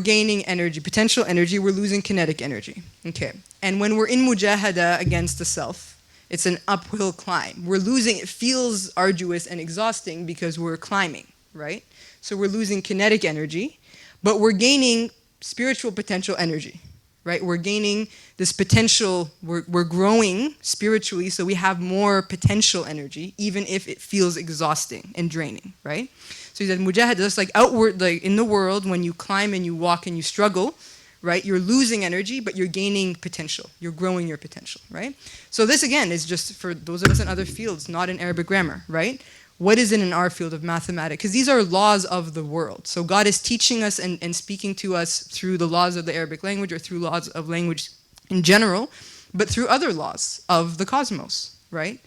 gaining energy, potential energy, we're losing kinetic energy. Okay. And when we're in mujahada against the self, it's an uphill climb. We're losing, it feels arduous and exhausting because we're climbing, right? So we're losing kinetic energy, but we're gaining spiritual potential energy, right? We're gaining this potential, we're growing spiritually, so we have more potential energy, even if it feels exhausting and draining, right? So he said, mujahada, just like outward, like in the world, when you climb and you walk and you struggle, right? You're losing energy, but you're gaining potential. You're growing your potential, right? So this, again, is just for those of us in other fields, not in Arabic grammar, right? What is it in our field of mathematics? Because these are laws of the world. So God is teaching us and speaking to us through the laws of the Arabic language or through laws of language in general, but through other laws of the cosmos, right?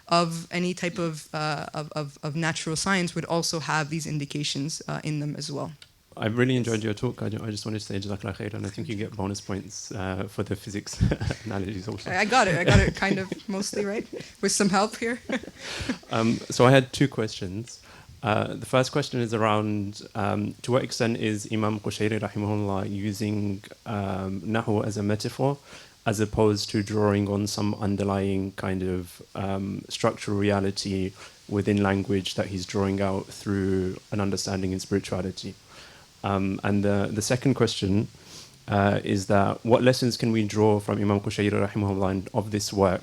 of any type of natural science would also have these indications in them as well. I really enjoyed your talk. I just wanted to say Jazakallah khair, and I think you get bonus points for the physics analogies also. I got it kind of mostly right, with some help here. So I had two questions. The first question is around to what extent is Imam Qushayri rahimahullah using Nahw as a metaphor as opposed to drawing on some underlying kind of structural reality within language that he's drawing out through an understanding in spirituality. And the second question is that what lessons can we draw from Imam Qushayri rahimahullah of this work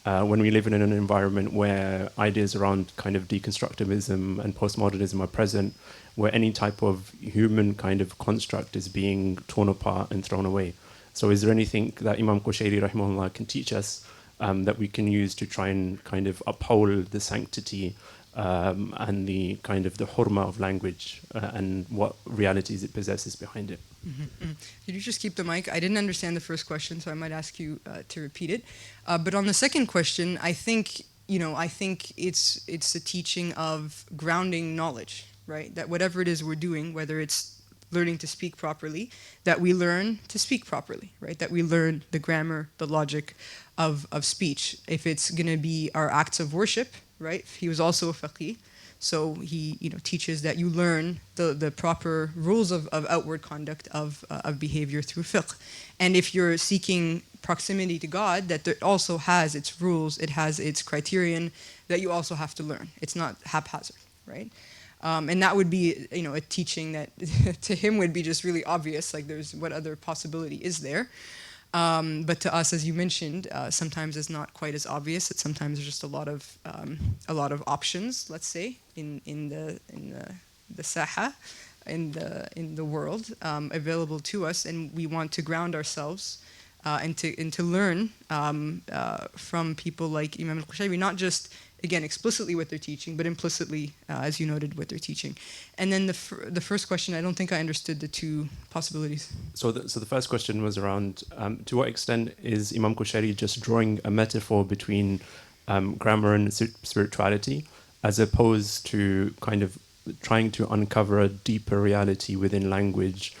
when we live in an environment where ideas around kind of deconstructivism and postmodernism are present, where any type of human kind of construct is being torn apart and thrown away? So is there anything that Imam Qushayri rahimahullah can teach us that we can use to try and kind of uphold the sanctity and the kind of the hurma of language and what realities it possesses behind it? Could you just keep the mic? I didn't understand the first question, so I might ask you to repeat it. But on the second question, I think it's a teaching of grounding knowledge, right? That whatever it is we're doing, whether it's learning to speak properly, that we learn to speak properly, right? That we learn the grammar, the logic of speech. If it's going to be our acts of worship, right? He was also a faqih, so he teaches that you learn the proper rules of outward conduct of behavior through fiqh. And if you're seeking proximity to God, that it also has its rules, it has its criterion that you also have to learn. It's not haphazard, right? And that would be, a teaching that to him would be just really obvious. Like, there's what other possibility is there? But to us, as you mentioned, sometimes it's not quite as obvious. It's sometimes there's just a lot of options. Let's say in the saha, in the world available to us, and we want to ground ourselves and to learn from people like Imam al-Qushayri, not just again explicitly what they're teaching, but implicitly, as you noted, what they're teaching. And then the first question, I don't think I understood the two possibilities. So the first question was around to what extent is Imam Qushayri just drawing a metaphor between grammar and spirituality, as opposed to kind of trying to uncover a deeper reality within language,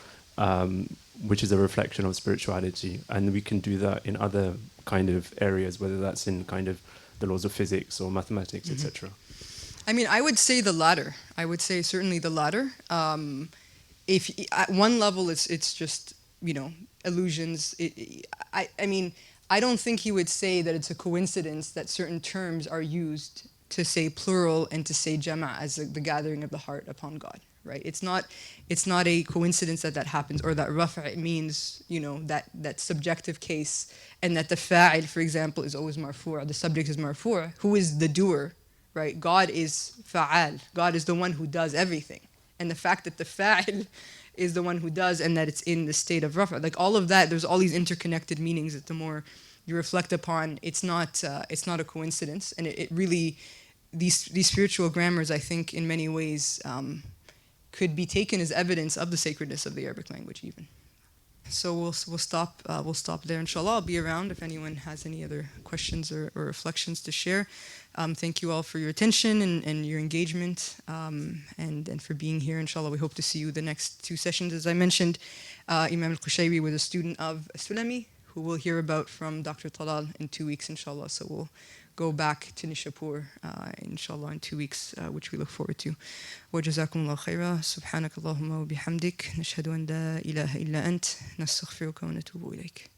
which is a reflection of spirituality. And we can do that in other kind of areas, whether that's in kind of the laws of physics or mathematics, etc. I mean, I would say the latter. I would say certainly the latter. If at one level it's just illusions. I mean, I don't think he would say that it's a coincidence that certain terms are used to say plural and to say jama' as the gathering of the heart upon God. Right? It's not a coincidence that happens, or that rafa' means that subjective case, and that the fa'il, for example, is always marfu', the subject is marfu'. Who is the doer? Right? God is fa'al. God is the one who does everything, and the fact that the fa'il is the one who does, and that it's in the state of rafa', like all of that, there's all these interconnected meanings that the more you reflect upon, it's not a coincidence, and it really, these spiritual grammars, I think, in many ways, could be taken as evidence of the sacredness of the Arabic language even. So we'll stop there, inshallah. I'll be around if anyone has any other questions or reflections to share. Thank you all for your attention and your engagement, and for being here, inshallah. We hope to see you the next two sessions. As I mentioned, Imam al-Qushayri was a student of Sulami, who we'll hear about from Dr. Talal in 2 weeks, inshallah. So we'll go back to Nishapur, inshallah, in 2 weeks, which we look forward to. وجزاكم الله خيرا سبحانك اللهم وبحمدك نشهد أن لا إله إلا أنت نستغفرك ونتوب إليك.